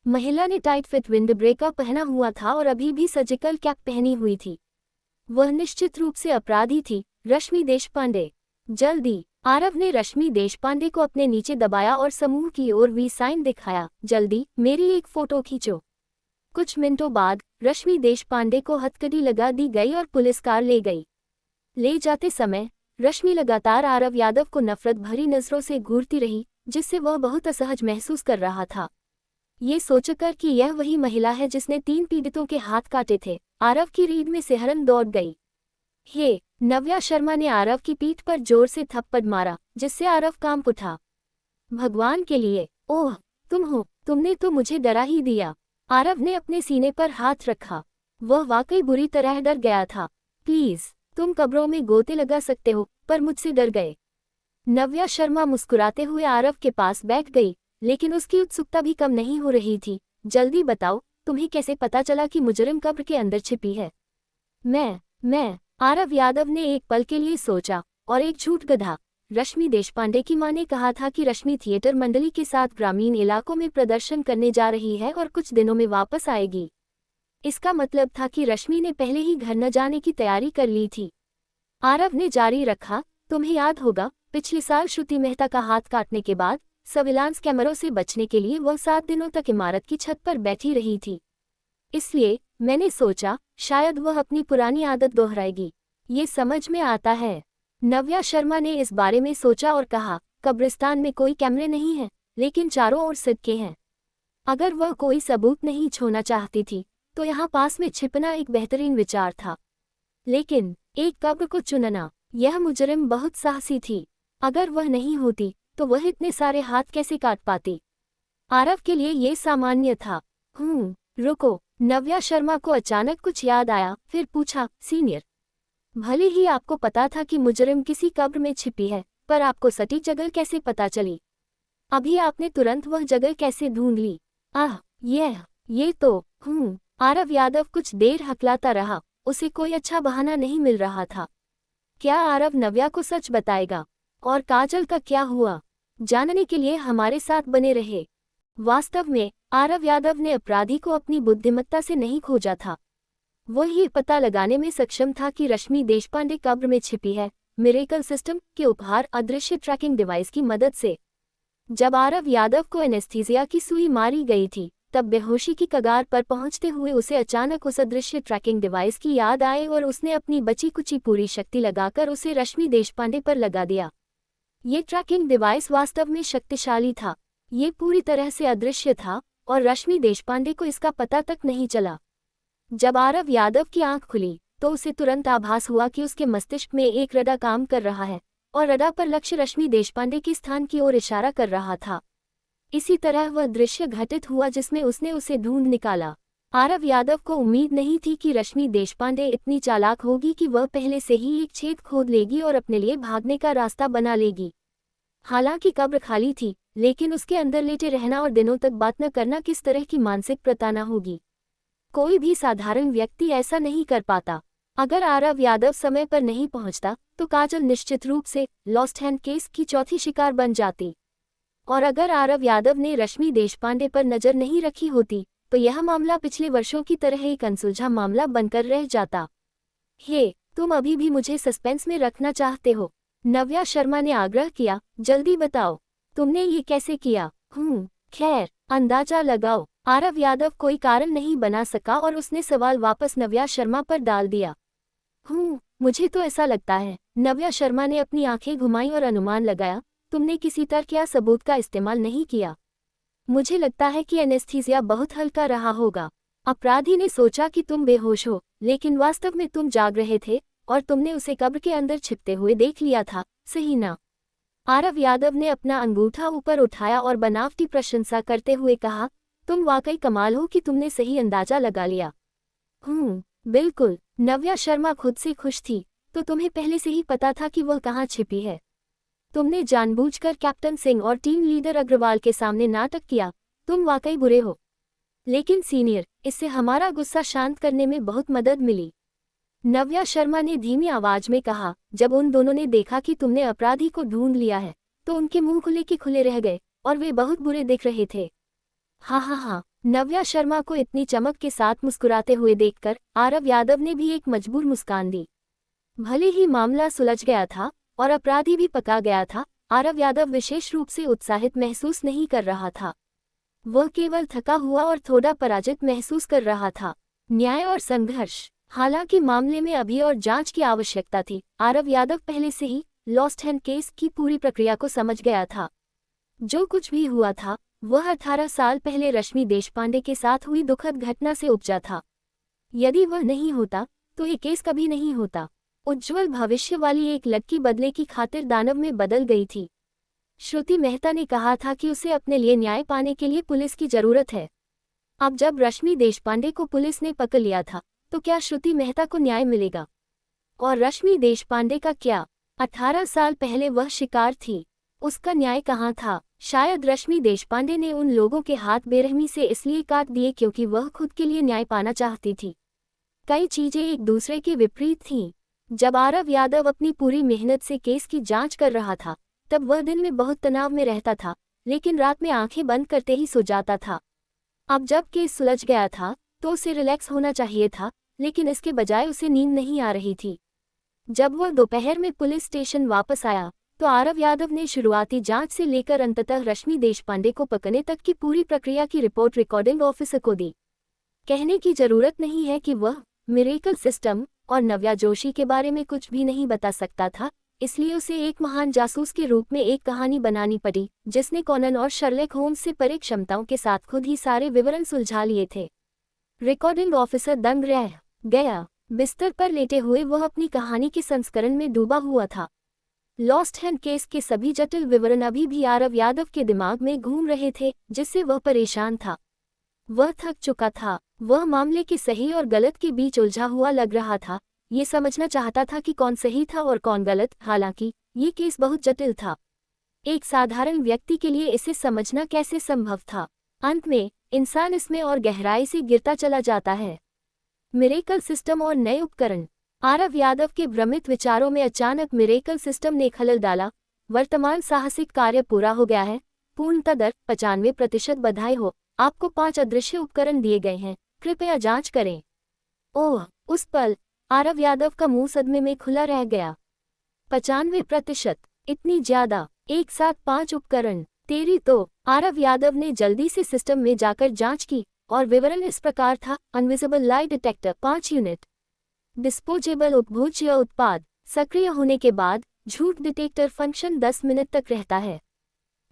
Speaker 1: महिला ने टाइट फिट विंड ब्रेकर पहना हुआ था और अभी भी सर्जिकल कैप पहनी हुई थी। वह निश्चित रूप से अपराधी थी, रश्मि देशपांडे। जल्दी! आरव ने रश्मि देशपांडे को अपने नीचे दबाया और समूह की ओर वी साइन दिखाया। जल्दी मेरी एक फोटो खींचो। कुछ मिनटों बाद रश्मि देशपांडे को हथकड़ी लगा दी गई और पुलिस कार ले गई। ले जाते समय रश्मि लगातार आरव यादव को नफरत भरी नजरों से घूरती रही, जिससे वह बहुत असहज महसूस कर रहा था। ये सोचकर कि यह वही महिला है जिसने 3 पीड़ितों के हाथ काटे थे, आरव की रीढ़ में सिहरन दौड़ गई। हे! नव्या शर्मा ने आरव की पीठ पर जोर से थप्पड़ मारा, जिससे आरव कांप उठा। भगवान के लिए! ओह, तुम हो! तुमने तो मुझे डरा ही दिया। आरव ने अपने सीने पर हाथ रखा। वह वाकई बुरी तरह डर गया था। प्लीज, तुम कब्रों में गोते लगा सकते हो, पर मुझसे डर गए। नव्या शर्मा मुस्कुराते हुए आरव के पास बैठ गई, लेकिन उसकी उत्सुकता भी कम नहीं हो रही थी। जल्दी बताओ, तुम्हें कैसे पता चला कि मुजरिम कब्र के अंदर छिपी है? मैं, आरव यादव ने एक पल के लिए सोचा, और एक झूठ गधा। रश्मि देशपांडे की मां ने कहा था कि रश्मि थिएटर मंडली के साथ ग्रामीण इलाकों में प्रदर्शन करने जा रही है और कुछ दिनों में वापस आएगी। इसका मतलब था कि रश्मि ने पहले ही घर न जाने की तैयारी कर ली थी। आरव ने जारी रखा, तुम्हें याद होगा, पिछले साल श्रुति मेहता का हाथ काटने के बाद सर्विलांस कैमरों से बचने के लिए वह 7 दिनों तक इमारत की छत पर बैठी रही थी। इसलिए मैंने सोचा शायद वह अपनी पुरानी आदत दोहराएगी। ये समझ में आता है। नव्या शर्मा ने इस बारे में सोचा और कहा, कब्रिस्तान में कोई कैमरे नहीं हैं, लेकिन चारों ओर सिक्के हैं। अगर वह कोई सबूत नहीं छोड़ना चाहती थी तो यहाँ पास में छिपना एक बेहतरीन विचार था। लेकिन एक कब्र को चुनना, यह मुजरिम बहुत साहसी थी। अगर वह नहीं होती तो वह इतने सारे हाथ कैसे काट पाती? आरव के लिए ये सामान्य था। रुको, नव्या शर्मा को अचानक कुछ याद आया, फिर पूछा, सीनियर, भले ही आपको पता था कि मुजरिम किसी कब्र में छिपी है, पर आपको सटीक जगह कैसे पता चली? अभी आपने तुरंत वह जगह कैसे ढूंढ ली? ये तो आरव यादव कुछ देर हकलाता रहा। उसे कोई अच्छा बहाना नहीं मिल रहा था। क्या आरव नव्या को सच बताएगा? और काजल का क्या हुआ? जानने के लिए हमारे साथ बने रहे। वास्तव में आरव यादव ने अपराधी को अपनी बुद्धिमत्ता से नहीं खोजा था। वह ये पता लगाने में सक्षम था कि रश्मि देशपांडे कब्र में छिपी है, मिरेकल सिस्टम के उपहार अदृश्य ट्रैकिंग डिवाइस की मदद से। जब आरव यादव को एनेस्थीसिया की सुई मारी गई थी, तब बेहोशी की कगार पर पहुंचते हुए उसे अचानक उस अदृश्य ट्रैकिंग डिवाइस की याद आई और उसने अपनी बची कुची पूरी शक्ति लगाकर उसे रश्मि देशपांडे पर लगा दिया। ये ट्रैकिंग डिवाइस वास्तव में शक्तिशाली था। ये पूरी तरह से अदृश्य था और रश्मि देशपांडे को इसका पता तक नहीं चला। जब आरव यादव की आंख खुली तो उसे तुरंत आभास हुआ कि उसके मस्तिष्क में एक रडार काम कर रहा है और रडार पर लक्ष्य रश्मि देशपांडे के स्थान की ओर इशारा कर रहा था। इसी तरह वह दृश्य घटित हुआ जिसमें उसने उसे ढूंढ निकाला। आरव यादव को उम्मीद नहीं थी कि रश्मि देशपांडे इतनी चालाक होगी कि वह पहले से ही एक छेद खोद लेगी और अपने लिए भागने का रास्ता बना लेगी। हालांकि कब्र खाली थी, लेकिन उसके अंदर लेटे रहना और दिनों तक बात न करना किस तरह की मानसिक प्रताड़ना होगी। कोई भी साधारण व्यक्ति ऐसा नहीं कर पाता। अगर आरव यादव समय पर नहीं पहुंचता तो काजल निश्चित रूप से लॉस्ट हैंड केस की चौथी शिकार बन जाती। और अगर आरव यादव ने रश्मि देशपांडे पर नजर नहीं रखी होती तो यह मामला पिछले वर्षों की तरह एक अनसुलझा मामला बनकर रह जाता। तुम अभी भी मुझे सस्पेंस में रखना चाहते हो? नव्या शर्मा ने आग्रह किया, जल्दी बताओ, तुमने ये कैसे किया? खैर, अंदाजा लगाओ। आरव यादव कोई कारण नहीं बना सका और उसने सवाल वापस नव्या शर्मा पर डाल दिया। मुझे तो ऐसा लगता है। नव्या शर्मा ने अपनी आंखें घुमाई और अनुमान लगाया, तुमने किसी तर्क या सबूत का इस्तेमाल नहीं किया। मुझे लगता है कि एनेस्थीसिया बहुत हल्का रहा होगा। अपराधी ने सोचा कि तुम बेहोश हो, लेकिन वास्तव में तुम जाग रहे थे और तुमने उसे कब्र के अंदर छिपते हुए देख लिया था, सही ना? आरव यादव ने अपना अंगूठा ऊपर उठाया और बनावटी प्रशंसा करते हुए कहा, तुम वाकई कमाल हो कि तुमने सही अंदाजा लगा लिया। बिल्कुल। नव्या शर्मा खुद से खुश थी। तो तुम्हें पहले से ही पता था कि वह कहाँ छिपी है? तुमने जानबूझकर कैप्टन सिंह और टीम लीडर अग्रवाल के सामने नाटक किया। तुम वाकई बुरे हो। लेकिन सीनियर, इससे हमारा गुस्सा शांत करने में बहुत मदद मिली। नव्या शर्मा ने धीमी आवाज में कहा, जब उन दोनों ने देखा कि तुमने अपराधी को ढूंढ लिया है तो उनके मुंह खुले के खुले रह गए और वे बहुत बुरे दिख रहे थे। हाँ। नव्या शर्मा को इतनी चमक के साथ मुस्कुराते हुए देखकर आरव यादव ने भी एक मजबूर मुस्कान दी। भले ही मामला सुलझ गया था और अपराधी भी पका गया था, आरव यादव विशेष रूप से उत्साहित महसूस नहीं कर रहा था। वह केवल थका हुआ और थोड़ा पराजित महसूस कर रहा था। न्याय और संघर्ष। हालांकि मामले में अभी और जांच की आवश्यकता थी। आरव यादव पहले से ही लॉस्ट हैंड केस की पूरी प्रक्रिया को समझ गया था। जो कुछ भी हुआ था वह 18 साल पहले रश्मि देशपांडे के साथ हुई दुखद घटना से उपजा था। यदि वह नहीं होता तो ये केस कभी नहीं होता। उज्ज्वल भविष्य वाली एक लड़की बदले की खातिर दानव में बदल गई थी। श्रुति मेहता ने कहा था कि उसे अपने लिए न्याय पाने के लिए पुलिस की जरूरत है। अब जब रश्मि देशपांडे को पुलिस ने पकड़ लिया था तो क्या श्रुति मेहता को न्याय मिलेगा? और रश्मि देशपांडे का क्या? 18 साल पहले वह शिकार थी, उसका न्याय कहाँ था? शायद रश्मि देशपांडे ने उन लोगों के हाथ बेरहमी से इसलिए काट दिए क्योंकि वह खुद के लिए न्याय पाना चाहती थी। कई चीजें एक दूसरे के विपरीत थीं। जब आरव यादव अपनी पूरी मेहनत से केस की जांच कर रहा था, तब वह दिन में बहुत तनाव में रहता था, लेकिन रात में आंखें बंद करते ही सो जाता था। अब जब केस सुलझ गया था, तो उसे रिलैक्स होना चाहिए था, लेकिन इसके बजाय उसे नींद नहीं आ रही थी। जब वह दोपहर में पुलिस स्टेशन वापस आया, तो आरव यादव ने शुरुआती जांच से लेकर अंततः रश्मि देशपांडे को पकड़ने तक की पूरी प्रक्रिया की रिपोर्ट रिकॉर्डिंग ऑफिसर को दी। कहने की जरूरत नहीं है कि वह मिरेकल सिस्टम और नव्या जोशी के बारे में कुछ भी नहीं बता सकता था, इसलिए उसे एक महान जासूस के रूप में एक कहानी बनानी पड़ी, जिसने कॉनन और शर्लक होम्स से परे क्षमताओं के साथ खुद ही सारे विवरण सुलझा लिए थे। रिकॉर्डिंग ऑफिसर दंग रह गया। बिस्तर पर लेटे हुए वह अपनी कहानी के संस्करण में डूबा हुआ था। लॉस्ट हैंड केस के सभी जटिल विवरण अभी भी आरव यादव के दिमाग में घूम रहे थे, जिससे वह परेशान था। वह थक चुका था। वह मामले के सही और गलत के बीच उलझा हुआ लग रहा था। ये समझना चाहता था कि कौन सही था और कौन गलत। हालांकि ये केस बहुत जटिल था। एक साधारण व्यक्ति के लिए इसे समझना कैसे संभव था। अंत में इंसान इसमें और गहराई से गिरता चला जाता है। मिरेकल सिस्टम और नए उपकरण। आरव यादव के भ्रमित विचारों में अचानक मिरेकल सिस्टम ने खलल डाला। वर्तमान साहसिक कार्य पूरा हो गया है। पूर्णता दर 95%। बधाई हो, आपको 5 अदृश्य उपकरण दिए गए हैं, कृपया जांच करें। ओह, उस पल आरव यादव का मुंह सदमे में खुला रह गया। 95%, इतनी ज्यादा, एक साथ 5 उपकरण, तेरी तो। आरव यादव ने जल्दी से सिस्टम में जाकर जांच की और विवरण इस प्रकार था। Invisible lie detector 5 unit, disposable उपभोज्य उत्पाद सक्रिय होने के बाद झूठ डिटेक्टर फंक्शन 10 मिनट तक रहता है।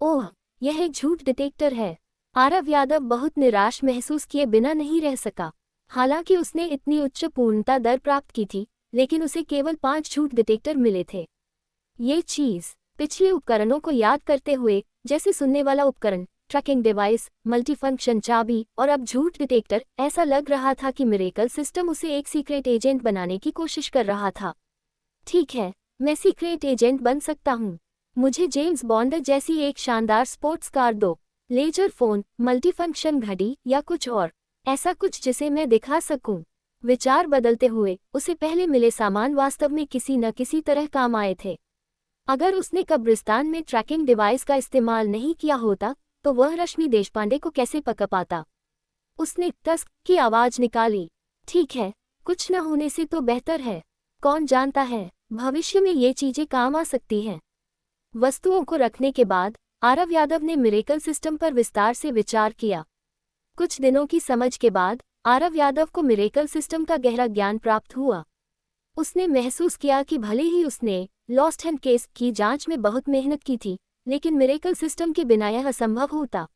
Speaker 1: ओह, यह एक झूठ डिटेक्टर है। आरव यादव बहुत निराश महसूस किए बिना नहीं रह सका। हालांकि उसने इतनी उच्च पूर्णता दर प्राप्त की थी, लेकिन उसे केवल 5 झूठ डिटेक्टर मिले थे। ये चीज पिछले उपकरणों को याद करते हुए, जैसे सुनने वाला उपकरण, ट्रैकिंग डिवाइस, मल्टीफंक्शन चाबी और अब झूठ डिटेक्टर, ऐसा लग रहा था कि मिरेकल सिस्टम उसे एक सीक्रेट एजेंट बनाने की कोशिश कर रहा था। ठीक है, मैं सीक्रेट एजेंट बन सकता हूँ। मुझे जेम्स बॉन्ड जैसी एक शानदार स्पोर्ट्स कार दो, लेजर फोन, मल्टीफंक्शन घड़ी या कुछ और, ऐसा कुछ जिसे मैं दिखा सकूं। विचार बदलते हुए उसे पहले मिले सामान वास्तव में किसी न किसी तरह काम आए थे। अगर उसने कब्रिस्तान में ट्रैकिंग डिवाइस का इस्तेमाल नहीं किया होता, तो वह रश्मि देशपांडे को कैसे पकड़ पाता। उसने टस्क की आवाज निकाली। ठीक है, कुछ न होने से तो बेहतर है। कौन जानता है, भविष्य में ये चीजें काम आ सकती हैं। वस्तुओं को रखने के बाद आरव यादव ने मिरेकल सिस्टम पर विस्तार से विचार किया। कुछ दिनों की समझ के बाद आरव यादव को मिरेकल सिस्टम का गहरा ज्ञान प्राप्त हुआ। उसने महसूस किया कि भले ही उसने लॉस्ट हैंड केस की जांच में बहुत मेहनत की थी, लेकिन मिरेकल सिस्टम के बिना यह असंभव होता।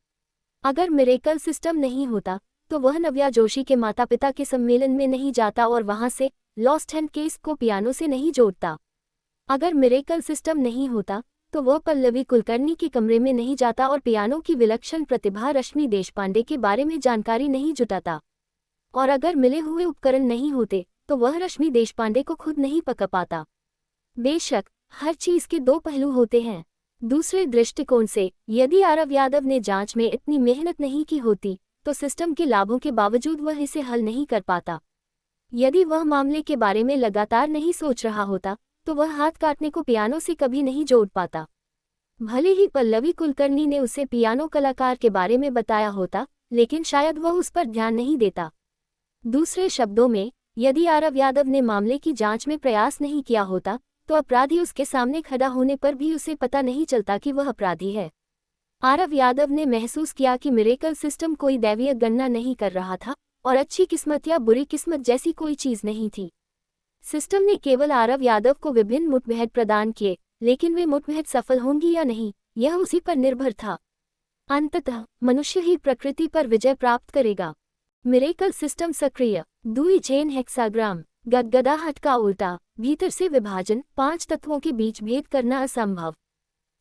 Speaker 1: अगर मिरेकल सिस्टम नहीं होता, तो वह नव्या जोशी के माता पिता के सम्मेलन में नहीं जाता और वहां से लॉस्ट हैंड केस को पियानो से नहीं जोड़ता। अगर मिरेकल सिस्टम नहीं होता, तो वह पल्लवी कुलकर्णी के कमरे में नहीं जाता और पियानो की विलक्षण प्रतिभा रश्मि देशपांडे के बारे में जानकारी नहीं जुटाता। और अगर मिले हुए उपकरण नहीं होते, तो वह रश्मि देशपांडे को खुद नहीं पकड़ पाता। बेशक हर चीज के 2 पहलू होते हैं। दूसरे दृष्टिकोण से, यदि आरव यादव ने जांच में इतनी मेहनत नहीं की होती, तो सिस्टम के लाभों के बावजूद वह इसे हल नहीं कर पाता। यदि वह मामले के बारे में लगातार नहीं सोच रहा होता, तो वह हाथ काटने को पियानो से कभी नहीं जोड़ पाता। भले ही पल्लवी कुलकर्णी ने उसे पियानो कलाकार के बारे में बताया होता, लेकिन शायद वह उस पर ध्यान नहीं देता। दूसरे शब्दों में, यदि आरव यादव ने मामले की जांच में प्रयास नहीं किया होता, तो अपराधी उसके सामने खड़ा होने पर भी उसे पता नहीं चलता कि वह अपराधी है। आरव यादव ने महसूस किया कि मिरेकल सिस्टम कोई दैवीय गणना नहीं कर रहा था और अच्छी किस्मत या बुरी किस्मत जैसी कोई चीज नहीं थी। सिस्टम ने केवल आरव यादव को विभिन्न मुठभेड़ प्रदान किए, लेकिन वे मुठभेड़ सफल होंगी या नहीं, यह उसी पर निर्भर था। अंततः मनुष्य ही प्रकृति पर विजय प्राप्त करेगा। मिरेकल सिस्टम सक्रिय। दुई चेन हेक्साग्राम, गदगदाहट का उल्टा, भीतर से विभाजन, 5 तत्वों के बीच भेद करना असंभव।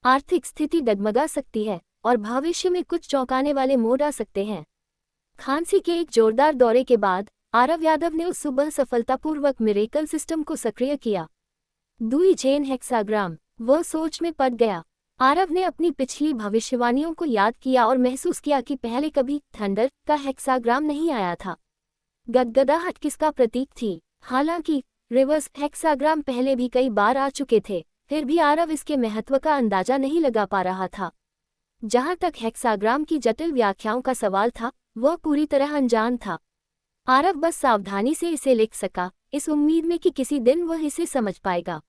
Speaker 1: आर्थिक स्थिति डगमगा सकती है और भविष्य में कुछ चौंकाने वाले मोड़ आ सकते हैं। खांसी के एक जोरदार दौरे के बाद आरव यादव ने उस सुबह सफलतापूर्वक मिरेकल सिस्टम को सक्रिय किया। दुई चेन हेक्साग्राम, वह सोच में पड़ गया। आरव ने अपनी पिछली भविष्यवाणियों को याद किया और महसूस किया कि पहले कभी थंडर का हेक्साग्राम नहीं आया था। गदगदाहट किसका प्रतीक थी? हालांकि रिवर्स हेक्साग्राम पहले भी कई बार आ चुके थे, फिर भी आरव इसके महत्व का अंदाजा नहीं लगा पा रहा था। जहां तक हेक्साग्राम की जटिल व्याख्याओं का सवाल था, वह पूरी तरह अनजान था। आरव बस सावधानी से इसे लिख सका, इस उम्मीद में कि किसी दिन वह इसे समझ पाएगा।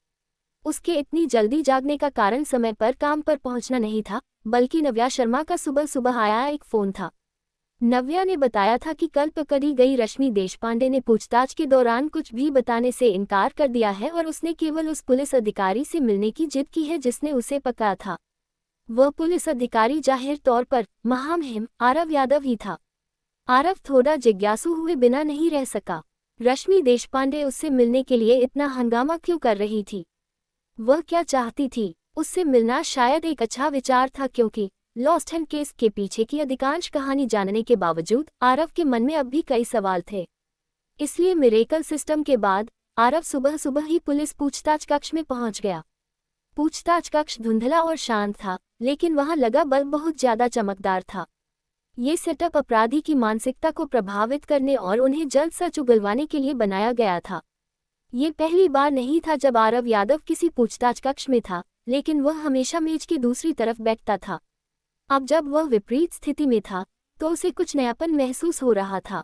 Speaker 1: उसके इतनी जल्दी जागने का कारण समय पर काम पर पहुंचना नहीं था, बल्कि नव्या शर्मा का सुबह सुबह आया एक फोन था। नव्या ने बताया था कि कल पकड़ी गई रश्मि देशपांडे ने पूछताछ के दौरान कुछ भी बताने से इनकार कर दिया है और उसने केवल उस पुलिस अधिकारी से मिलने की जिद की है जिसने उसे पकड़ा था। वह पुलिस अधिकारी जाहिर तौर पर महामहिम आरव यादव ही था। आरव थोड़ा जिज्ञासु हुए बिना नहीं रह सका। रश्मि देशपांडे उससे मिलने के लिए इतना हंगामा क्यों कर रही थी? वह क्या चाहती थी? उससे मिलना शायद एक अच्छा विचार था, क्योंकि लॉस्ट हैंड केस के पीछे की अधिकांश कहानी जानने के बावजूद आरव के मन में अब भी कई सवाल थे। इसलिए मिरेकल सिस्टम के बाद आरव सुबह सुबह ही पुलिस पूछताछ कक्ष में पहुंच गया। पूछताछ कक्ष धुंधला और शांत था, लेकिन वहां लगा बल्ब बहुत ज्यादा चमकदार था। ये सेटअप अपराधी की मानसिकता को प्रभावित करने और उन्हें जल्द सच उगलवाने के लिए बनाया गया था। ये पहली बार नहीं था जब आरव यादव किसी पूछताछ कक्ष में था, लेकिन वह हमेशा मेज की दूसरी तरफ बैठता था। अब जब वह विपरीत स्थिति में था, तो उसे कुछ नयापन महसूस हो रहा था।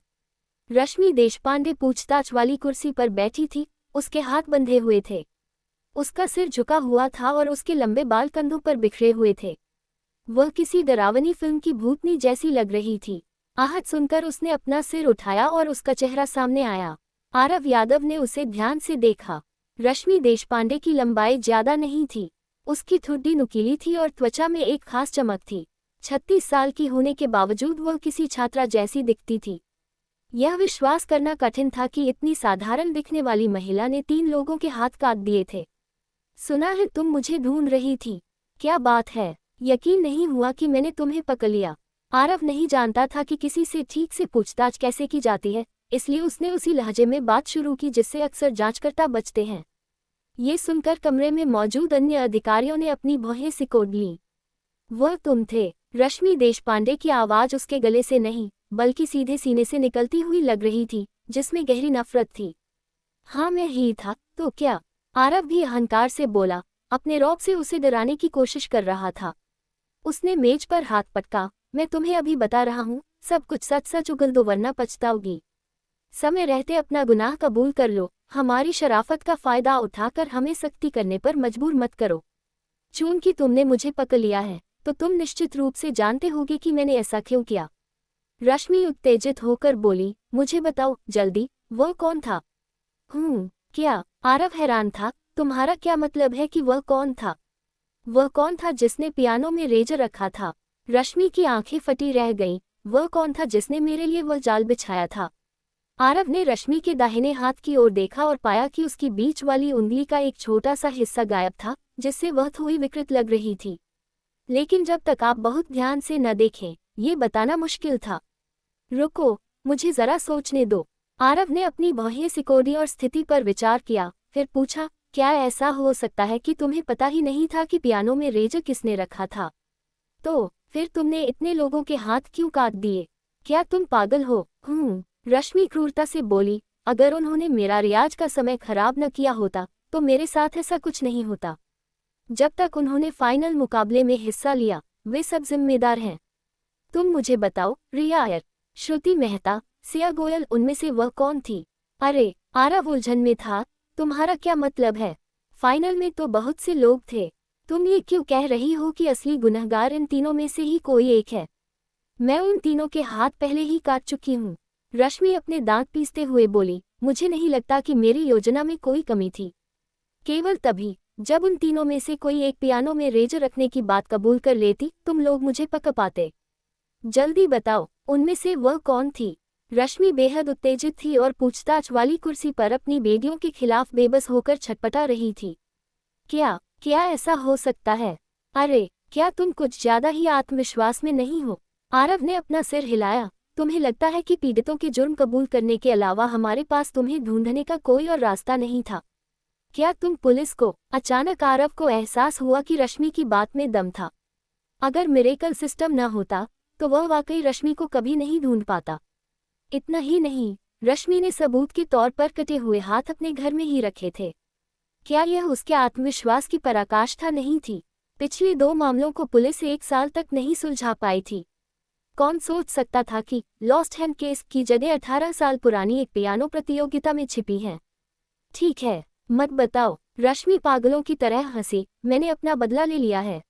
Speaker 1: रश्मि देशपांडे पूछताछ वाली कुर्सी पर बैठी थी, उसके हाथ बंधे हुए थे। उसका सिर झुका हुआ था और उसके लंबे बाल कंधों पर बिखरे हुए थे। वह किसी डरावनी फिल्म की भूतनी जैसी लग रही थी। आहट सुनकर उसने अपना सिर उठाया और उसका चेहरा सामने आया। आरव यादव ने उसे ध्यान से देखा। रश्मि देशपांडे की लंबाई ज्यादा नहीं थी। उसकी ठुड्डी नुकीली थी और त्वचा में एक खास चमक थी। 36 साल की होने के बावजूद वह किसी छात्रा जैसी दिखती थी। यह विश्वास करना कठिन था कि इतनी साधारण दिखने वाली महिला ने 3 लोगों के हाथ काट दिए थे। सुना है तुम मुझे ढूंढ रही थी। क्या बात है? यकीन नहीं हुआ कि मैंने तुम्हें पकड़ लिया। आरव नहीं जानता था कि किसी से ठीक से पूछताछ कैसे की जाती है, इसलिए उसने उसी लहजे में बात शुरू की जिससे अक्सर जांचकर्ता बचते हैं। ये सुनकर कमरे में मौजूद अन्य अधिकारियों ने अपनी भौहें सिकोड़ लीं। वह तुम थे? रश्मि देशपांडे की आवाज उसके गले से नहीं, बल्कि सीधे सीने से निकलती हुई लग रही थी, जिसमें गहरी नफरत थी। हाँ, मैं ही था। तो क्या? आरव भी अहंकार से बोला, अपने रौब से उसे डराने की कोशिश कर रहा था। उसने मेज पर हाथ पटका। मैं तुम्हें अभी बता रहा हूँ, सब कुछ सच सच उगल दो वरना पछताओगी। समय रहते अपना गुनाह कबूल कर लो। हमारी शराफत का फायदा उठाकर हमें सख्ती करने पर मजबूर मत करो। चूंकि तुमने मुझे पकड़ लिया है, तो तुम निश्चित रूप से जानते होगे कि मैंने ऐसा क्यों किया। रश्मि उत्तेजित होकर बोली, मुझे बताओ जल्दी, वह कौन था? क्या? आरव हैरान था। तुम्हारा क्या मतलब है कि वह कौन था? वह कौन था जिसने पियानो में रेजर रखा था? रश्मि की आंखें फटी रह गईं। वह कौन था जिसने मेरे लिए वह जाल बिछाया था? आरव ने रश्मि के दाहिने हाथ की ओर देखा और पाया कि उसकी बीच वाली उंगली का एक छोटा सा हिस्सा गायब था, जिससे वह थोड़ी विकृत लग रही थी। लेकिन जब तक आप बहुत ध्यान से न देखें, ये बताना मुश्किल था। रुको, मुझे जरा सोचने दो। आरव ने अपनी भौहें सिकोड़ी और स्थिति पर विचार किया, फिर पूछा, क्या ऐसा हो सकता है कि तुम्हें पता ही नहीं था कि पियानो में रेजर किसने रखा था? तो फिर तुमने इतने लोगों के हाथ क्यों काट दिए? क्या तुम पागल हो? रश्मि क्रूरता से बोली, अगर उन्होंने मेरा रियाज का समय खराब न किया होता, तो मेरे साथ ऐसा कुछ नहीं होता। जब तक उन्होंने फाइनल मुकाबले में हिस्सा लिया, वे सब जिम्मेदार हैं। तुम मुझे बताओ, रिया, श्रुति मेहता, सिया गोयल, उनमें से वह कौन थी? अरे, आरव उलझन में था। तुम्हारा क्या मतलब है? फाइनल में तो बहुत से लोग थे। तुम ये क्यों कह रही हो कि असली गुनहगार इन तीनों में से ही कोई एक है? मैं उन तीनों के हाथ पहले ही काट चुकी हूँ। रश्मि अपने दांत पीसते हुए बोली, मुझे नहीं लगता कि मेरी योजना में कोई कमी थी। केवल तभी जब उन तीनों में से कोई एक पियानो में रेजर रखने की बात कबूल कर लेती, तुम लोग मुझे पकड़ पाते। जल्दी बताओ, उनमें से वह कौन थी? रश्मि बेहद उत्तेजित थी और पूछताछ वाली कुर्सी पर अपनी बेटियों के खिलाफ बेबस होकर छटपटा रही थी। क्या ऐसा हो सकता है? अरे, क्या तुम कुछ ज्यादा ही आत्मविश्वास में नहीं हो? आरव ने अपना सिर हिलाया। तुम्हें लगता है कि पीड़ितों के जुर्म कबूल करने के अलावा हमारे पास तुम्हें ढूंढने का कोई और रास्ता नहीं था? क्या तुम पुलिस को? अचानक आरव को एहसास हुआ कि रश्मि की बात में दम था। अगर मिरेकल सिस्टम न होता, तो वह वाकई रश्मि को कभी नहीं ढूंढ पाता। इतना ही नहीं, रश्मि ने सबूत के तौर पर कटे हुए हाथ अपने घर में ही रखे थे। क्या यह उसके आत्मविश्वास की पराकाष्ठा नहीं थी? पिछले 2 मामलों को पुलिस 1 साल तक नहीं सुलझा पाई थी। कौन सोच सकता था कि लॉस्ट हैंड केस की जगह 18 साल पुरानी एक पियानो प्रतियोगिता में छिपी है। ठीक है, मत बताओ। रश्मि पागलों की तरह हंसी। मैंने अपना बदला ले लिया है।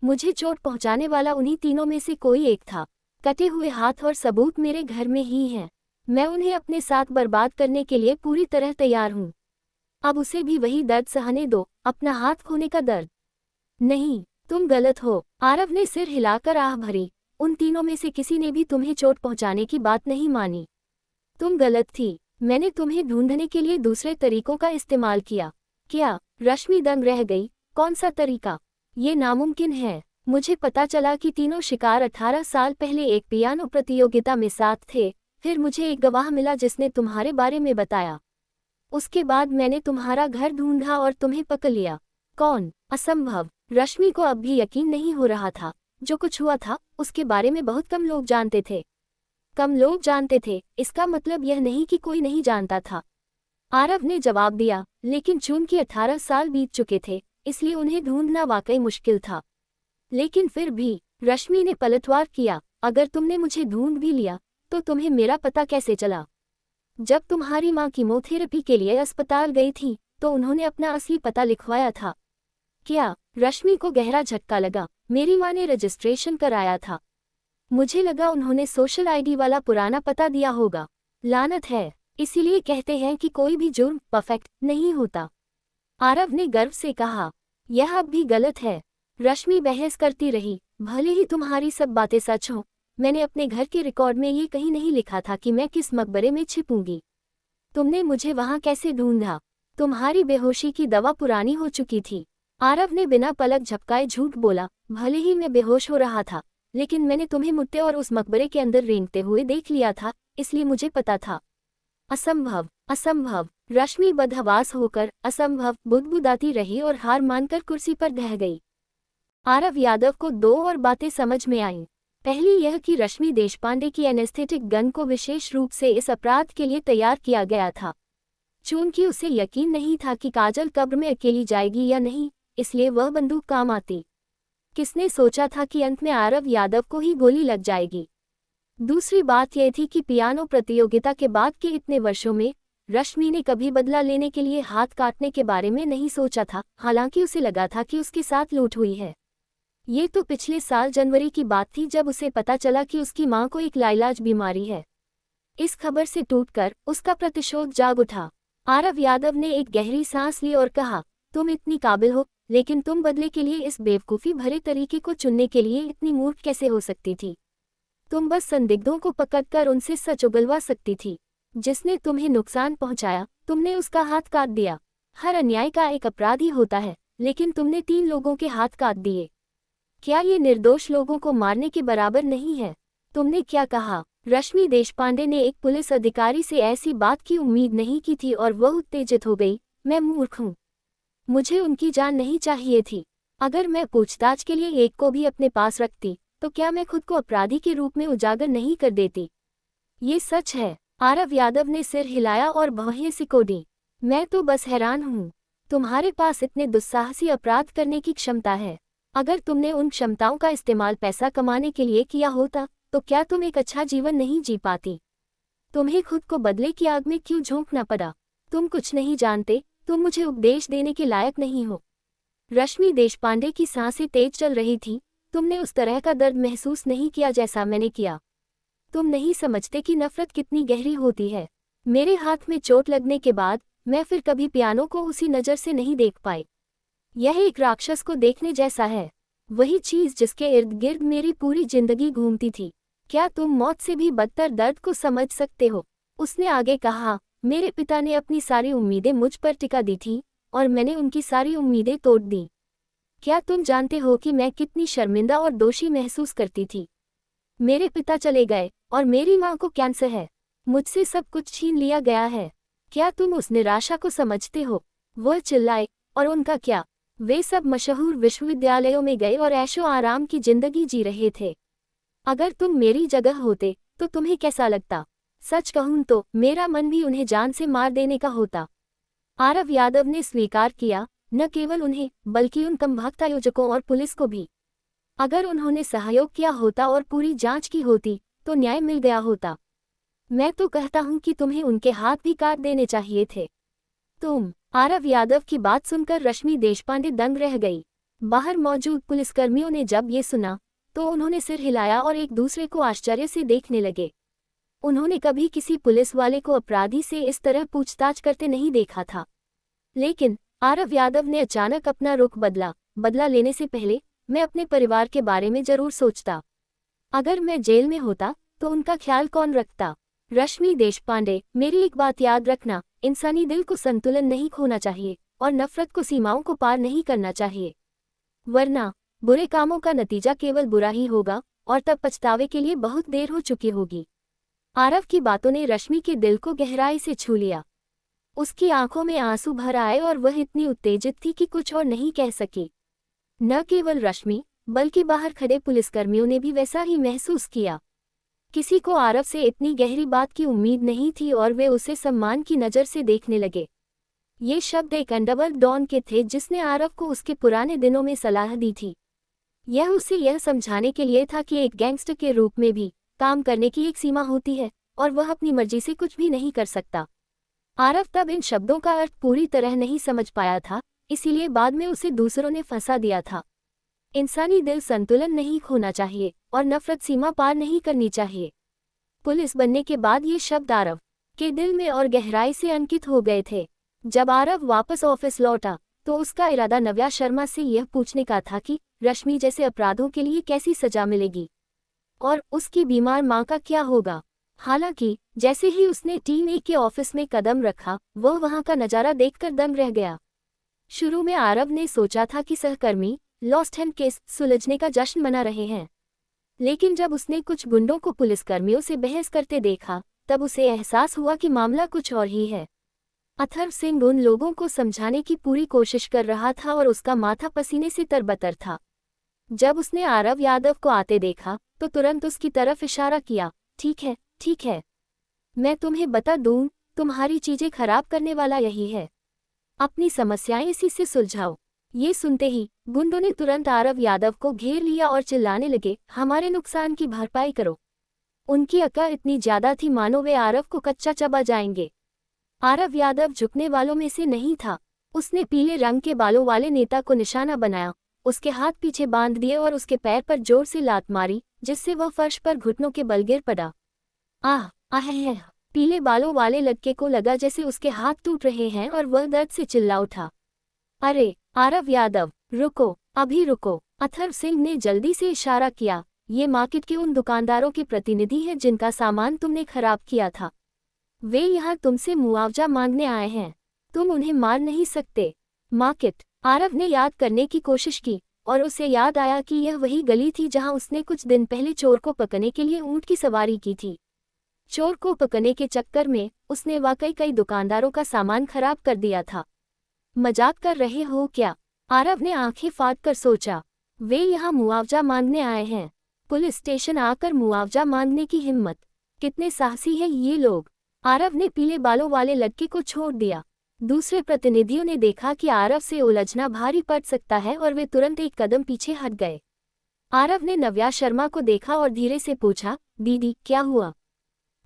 Speaker 1: मुझे चोट पहुंचाने वाला उन्हीं तीनों में से कोई एक था। कटे हुए हाथ और सबूत मेरे घर में ही हैं। मैं उन्हें अपने साथ बर्बाद करने के लिए पूरी तरह तैयार हूं। अब उसे भी वही दर्द सहने दो, अपना हाथ खोने का दर्द। नहीं, तुम गलत हो। आरव ने सिर हिलाकर आह भरी। उन तीनों में से किसी ने भी तुम्हें चोट पहुंचाने की बात नहीं मानी। तुम गलत थी। मैंने तुम्हें ढूंढने के लिए दूसरे तरीकों का इस्तेमाल किया। क्या? रश्मि दंग रह गई। कौन सा तरीका? ये नामुमकिन है। मुझे पता चला कि तीनों शिकार 18 साल पहले एक पियानो प्रतियोगिता में साथ थे। फिर मुझे एक गवाह मिला जिसने तुम्हारे बारे में बताया। उसके बाद मैंने तुम्हारा घर ढूंढा और तुम्हें पकड़ लिया। कौन? असंभव। रश्मि को अब भी यकीन नहीं हो रहा था। जो कुछ हुआ था उसके बारे में बहुत कम लोग जानते थे। कम लोग जानते थे, इसका मतलब यह नहीं कि कोई नहीं जानता था। आरव ने जवाब दिया, लेकिन चूंकि 18 साल बीत चुके थे, इसलिए उन्हें ढूंढना वाकई मुश्किल था। लेकिन फिर भी, रश्मि ने पलटवार किया, अगर तुमने मुझे ढूंढ भी लिया, तो तुम्हें मेरा पता कैसे चला? जब तुम्हारी माँ कीमोथेरेपी के लिए अस्पताल गई थी, तो उन्होंने अपना असली पता लिखवाया था। क्या? रश्मि को गहरा झटका लगा। मेरी माँ ने रजिस्ट्रेशन कराया था। मुझे लगा उन्होंने सोशल आईडी वाला पुराना पता दिया होगा। लानत है। इसीलिए कहते हैं कि कोई भी जुर्म परफेक्ट नहीं होता। आरव ने गर्व से कहा। यह अब भी गलत है। रश्मि बहस करती रही। भले ही तुम्हारी सब बातें सच हों, मैंने अपने घर के रिकॉर्ड में ये कहीं नहीं लिखा था कि मैं किस मकबरे में छिपूंगी। तुमने मुझे वहां कैसे ढूंढा? तुम्हारी बेहोशी की दवा पुरानी हो चुकी थी। आरव ने बिना पलक झपकाए झूठ बोला। भले ही मैं बेहोश हो रहा था, लेकिन मैंने तुम्हें मुद्दे और उस मकबरे के अंदर रेंगते हुए देख लिया था, इसलिए मुझे पता था। असंभव, असंभव। रश्मि बदहवास होकर असंभव बुदबुदाती रही और हार मानकर कुर्सी पर ढह गई। आरव यादव को 2 और बातें समझ में आईं। पहली यह कि रश्मि देशपांडे की एनेस्थेटिक गन को विशेष रूप से इस अपराध के लिए तैयार किया गया था। चूंकि उसे यकीन नहीं था कि काजल कब्र में अकेली जाएगी या नहीं, इसलिए वह बंदूक काम आती। किसने सोचा था कि अंत में आरव यादव को ही गोली लग जाएगी? दूसरी बात यह थी कि पियानो प्रतियोगिता के बाद के इतने वर्षों में रश्मि ने कभी बदला लेने के लिए हाथ काटने के बारे में नहीं सोचा था, हालांकि उसे लगा था कि उसके साथ लूट हुई है। ये तो पिछले साल जनवरी की बात थी जब उसे पता चला कि उसकी मां को एक लाइलाज बीमारी है। इस खबर से टूटकर उसका प्रतिशोध जाग उठा। आरव यादव ने एक गहरी सांस ली और कहा, तुम इतनी काबिल हो, लेकिन तुम बदले के लिए इस बेवकूफ़ी भरे तरीके को चुनने के लिए इतनी मूर्ख कैसे हो सकती थी? तुम बस संदिग्धों को पकड़कर उनसे सच उगलवा सकती थी। जिसने तुम्हें नुकसान पहुंचाया, तुमने उसका हाथ काट दिया। हर अन्याय का एक अपराधी होता है, लेकिन तुमने 3 लोगों के हाथ काट दिए। क्या ये निर्दोष लोगों को मारने के बराबर नहीं है? तुमने क्या कहा? रश्मि देशपांडे ने एक पुलिस अधिकारी से ऐसी बात की उम्मीद नहीं की थी और वह उत्तेजित हो गई। मैं मूर्ख हूँ। मुझे उनकी जान नहीं चाहिए थी। अगर मैं पूछताछ के लिए एक को भी अपने पास रखती, तो क्या मैं खुद को अपराधी के रूप में उजागर नहीं कर देती? ये सच है। आरव यादव ने सिर हिलाया और भौहें सिकोड़ी। मैं तो बस हैरान हूँ। तुम्हारे पास इतने दुस्साहसी अपराध करने की क्षमता है। अगर तुमने उन क्षमताओं का इस्तेमाल पैसा कमाने के लिए किया होता, तो क्या तुम एक अच्छा जीवन नहीं जी पाती? तुम्हें खुद को बदले की आग में क्यों झोंकना पड़ा? तुम कुछ नहीं जानते, तुम मुझे उपदेश देने के लायक नहीं हो। रश्मि देशपांडे की सांसें तेज चल रही थी। तुमने उस तरह का दर्द महसूस नहीं किया जैसा मैंने किया। तुम नहीं समझते कि नफरत कितनी गहरी होती है। मेरे हाथ में चोट लगने के बाद मैं फिर कभी पियानो को उसी नज़र से नहीं देख पाई। यह एक राक्षस को देखने जैसा है, वही चीज जिसके इर्द गिर्द मेरी पूरी जिंदगी घूमती थी। क्या तुम मौत से भी बदतर दर्द को समझ सकते हो? उसने आगे कहा, मेरे पिता ने अपनी सारी उम्मीदें मुझ पर टिका दी थी और मैंने उनकी सारी उम्मीदें तोड़ दी। क्या तुम जानते हो कि मैं कितनी शर्मिंदा और दोषी महसूस करती थी? मेरे पिता चले गए और मेरी माँ को कैंसर है। मुझसे सब कुछ छीन लिया गया है। क्या तुम उस निराशा को समझते हो? वह चिल्लाए, और उनका क्या? वे सब मशहूर विश्वविद्यालयों में गए और ऐशो आराम की जिंदगी जी रहे थे। अगर तुम मेरी जगह होते, तो तुम्हें कैसा लगता? सच कहूं तो मेरा मन भी उन्हें जान से मार देने का होता। आरव यादव ने स्वीकार किया, न केवल उन्हें बल्कि उन कमबख्त आयोजकों और पुलिस को भी। अगर उन्होंने सहयोग किया होता और पूरी जांच की होती तो न्याय मिल गया होता। मैं तो कहता हूं कि तुम्हें उनके हाथ भी काट देने चाहिए थे। तुम। आरव यादव की बात सुनकर रश्मि देशपांडे दंग रह गई। बाहर मौजूद पुलिसकर्मियों ने जब ये सुना तो उन्होंने सिर हिलाया और एक दूसरे को आश्चर्य से देखने लगे। उन्होंने कभी किसी पुलिस वाले को अपराधी से इस तरह पूछताछ करते नहीं देखा था। लेकिन आरव यादव ने अचानक अपना रुख बदला लेने से पहले मैं अपने परिवार के बारे में जरूर सोचता। अगर मैं जेल में होता तो उनका ख्याल कौन रखता। रश्मि देशपांडे, मेरी एक बात याद रखना, इंसानी दिल को संतुलन नहीं खोना चाहिए और नफरत को सीमाओं को पार नहीं करना चाहिए, वरना बुरे कामों का नतीजा केवल बुरा ही होगा और तब पछतावे के लिए बहुत देर हो चुकी होगी। आरव की बातों ने रश्मि के दिल को गहराई से छू लिया। उसकी आंखों में आंसू भर आए और वह इतनी उत्तेजित थी कि कुछ और नहीं कह सकी। न केवल रश्मि बल्कि बाहर खड़े पुलिसकर्मियों ने भी वैसा ही महसूस किया। किसी को आरव से इतनी गहरी बात की उम्मीद नहीं थी और वे उसे सम्मान की नज़र से देखने लगे। ये शब्द एक अंडरवर्ल्ड डॉन के थे जिसने आरव को उसके पुराने दिनों में सलाह दी थी। यह उसे यह समझाने के लिए था कि एक गैंगस्टर के रूप में भी काम करने की एक सीमा होती है और वह अपनी मर्जी से कुछ भी नहीं कर सकता। आरव तब इन शब्दों का अर्थ पूरी तरह नहीं समझ पाया था, इसीलिए बाद में उसे दूसरों ने फंसा दिया था। इंसानी दिल संतुलन नहीं खोना चाहिए और नफरत सीमा पार नहीं करनी चाहिए। पुलिस बनने के बाद ये शब्द आरव के दिल में और गहराई से अंकित हो गए थे। जब आरव वापस ऑफिस लौटा तो उसका इरादा नव्या शर्मा से यह पूछने का था कि रश्मि जैसे अपराधों के लिए कैसी सजा मिलेगी और उसकी बीमार मां का क्या होगा। हालांकि जैसे ही उसने टीम ए के ऑफिस में कदम रखा वह वहां का नज़ारा देखकर दंग रह गया। शुरू में आरव ने सोचा था कि सहकर्मी लॉस्ट हैंड केस सुलझने का जश्न मना रहे हैं, लेकिन जब उसने कुछ गुंडों को पुलिसकर्मियों से बहस करते देखा तब उसे एहसास हुआ कि मामला कुछ और ही है। अथर्व सिंह उन लोगों को समझाने की पूरी कोशिश कर रहा था और उसका माथा पसीने से तरबतर था। जब उसने आरव यादव को आते देखा तो तुरंत उसकी तरफ इशारा किया, ठीक है, मैं तुम्हें बता दूं, तुम्हारी चीजें खराब करने वाला यही है, अपनी समस्याएं इसी से सुलझाओ। ये सुनते ही गुंडों ने तुरंत आरव यादव को घेर लिया और चिल्लाने लगे, हमारे नुकसान की भरपाई करो। उनकी अकड़ इतनी ज्यादा थी मानो वे आरव को कच्चा चबा जाएंगे। आरव यादव झुकने वालों में से नहीं था। उसने पीले रंग के बालों वाले नेता को निशाना बनाया, उसके हाथ पीछे बांध दिए और उसके पैर पर जोर से लात मारी जिससे वह फर्श पर घुटनों के बल गिर पड़ा। आह पीले बालों वाले लड़के को लगा जैसे उसके हाथ टूट रहे हैं और वह दर्द से चिल्ला उठा, अरे आरव यादव, रुको, अभी रुको। अथर्व सिंह ने जल्दी से इशारा किया, ये मार्केट के उन दुकानदारों के प्रतिनिधि हैं जिनका सामान तुमने खराब किया था। वे यहाँ तुमसे मुआवजा मांगने आए हैं, तुम उन्हें मार नहीं सकते। मार्केट। आरव ने याद करने की कोशिश की और उसे याद आया कि यह वही गली थी जहाँ उसने कुछ दिन पहले चोर को पकड़ने के लिए ऊंट की सवारी की थी। चोर को पकड़ने के चक्कर में उसने वाकई कई दुकानदारों का सामान खराब कर दिया था। मजाक कर रहे हो क्या? आरव ने आंखें फाड़ कर सोचा, वे यहाँ मुआवजा मांगने आए हैं। पुलिस स्टेशन आकर मुआवजा मांगने की हिम्मत, कितने साहसी हैं ये लोग। आरव ने पीले बालों वाले लड़के को छोड़ दिया। दूसरे प्रतिनिधियों ने देखा कि आरव से उलझना भारी पड़ सकता है और वे तुरंत एक कदम पीछे हट गए। आरव ने नव्या शर्मा को देखा और धीरे से पूछा, दीदी क्या हुआ?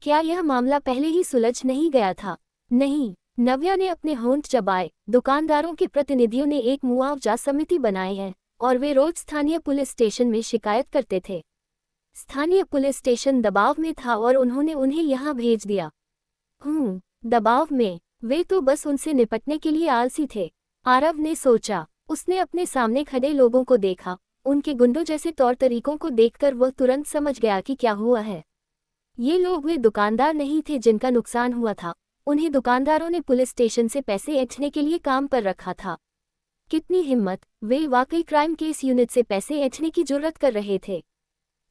Speaker 1: क्या यह मामला पहले ही सुलझ नहीं गया था? नहीं, नव्या ने अपने होंठ चबाए। दुकानदारों के प्रतिनिधियों ने एक मुआवजा समिति बनाई है और वे रोज स्थानीय पुलिस स्टेशन में शिकायत करते थे। स्थानीय पुलिस स्टेशन दबाव में था और उन्होंने उन्हें यहाँ भेज दिया। दबाव में? वे तो बस उनसे निपटने के लिए आलसी थे, आरव ने सोचा। उसने अपने सामने खड़े लोगों को देखा, उनके गुंडों जैसे तौर तरीकों को देखकर वह तुरंत समझ गया कि क्या हुआ है। ये लोग वे दुकानदार नहीं थे जिनका नुकसान हुआ था, उन्हें दुकानदारों ने पुलिस स्टेशन से पैसे ऐंठने के लिए काम पर रखा था। कितनी हिम्मत, वे वाकई क्राइम केस यूनिट से पैसे ऐंठने की जुर्रत कर रहे थे।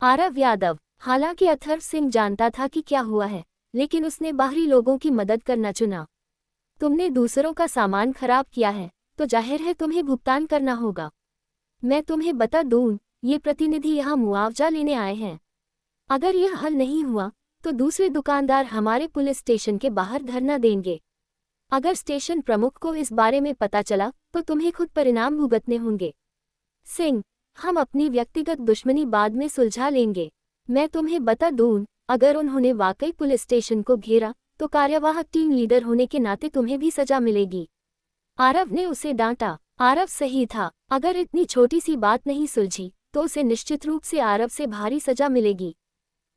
Speaker 1: आरव यादव। हालांकि अथर्व सिंह जानता था कि क्या हुआ है, लेकिन उसने बाहरी लोगों की मदद करना चुना। तुमने दूसरों का सामान खराब किया है तो जाहिर है तुम्हें भुगतान करना होगा। मैं तुम्हें बता दूं, ये प्रतिनिधि यहाँ मुआवजा लेने आए हैं। अगर यह हल नहीं हुआ तो दूसरे दुकानदार हमारे पुलिस स्टेशन के बाहर धरना देंगे। अगर स्टेशन प्रमुख को इस बारे में पता चला तो तुम्हें खुद परिणाम भुगतने होंगे। सिंह, हम अपनी व्यक्तिगत दुश्मनी बाद में सुलझा लेंगे। मैं तुम्हें बता दूं, अगर उन्होंने वाकई पुलिस स्टेशन को घेरा तो कार्यवाहक टीम लीडर होने के नाते तुम्हें भी सजा मिलेगी। आरव ने उसे डांटा। आरव सही था, अगर इतनी छोटी सी बात नहीं सुलझी तो उसे निश्चित रूप से आरव से भारी सजा मिलेगी।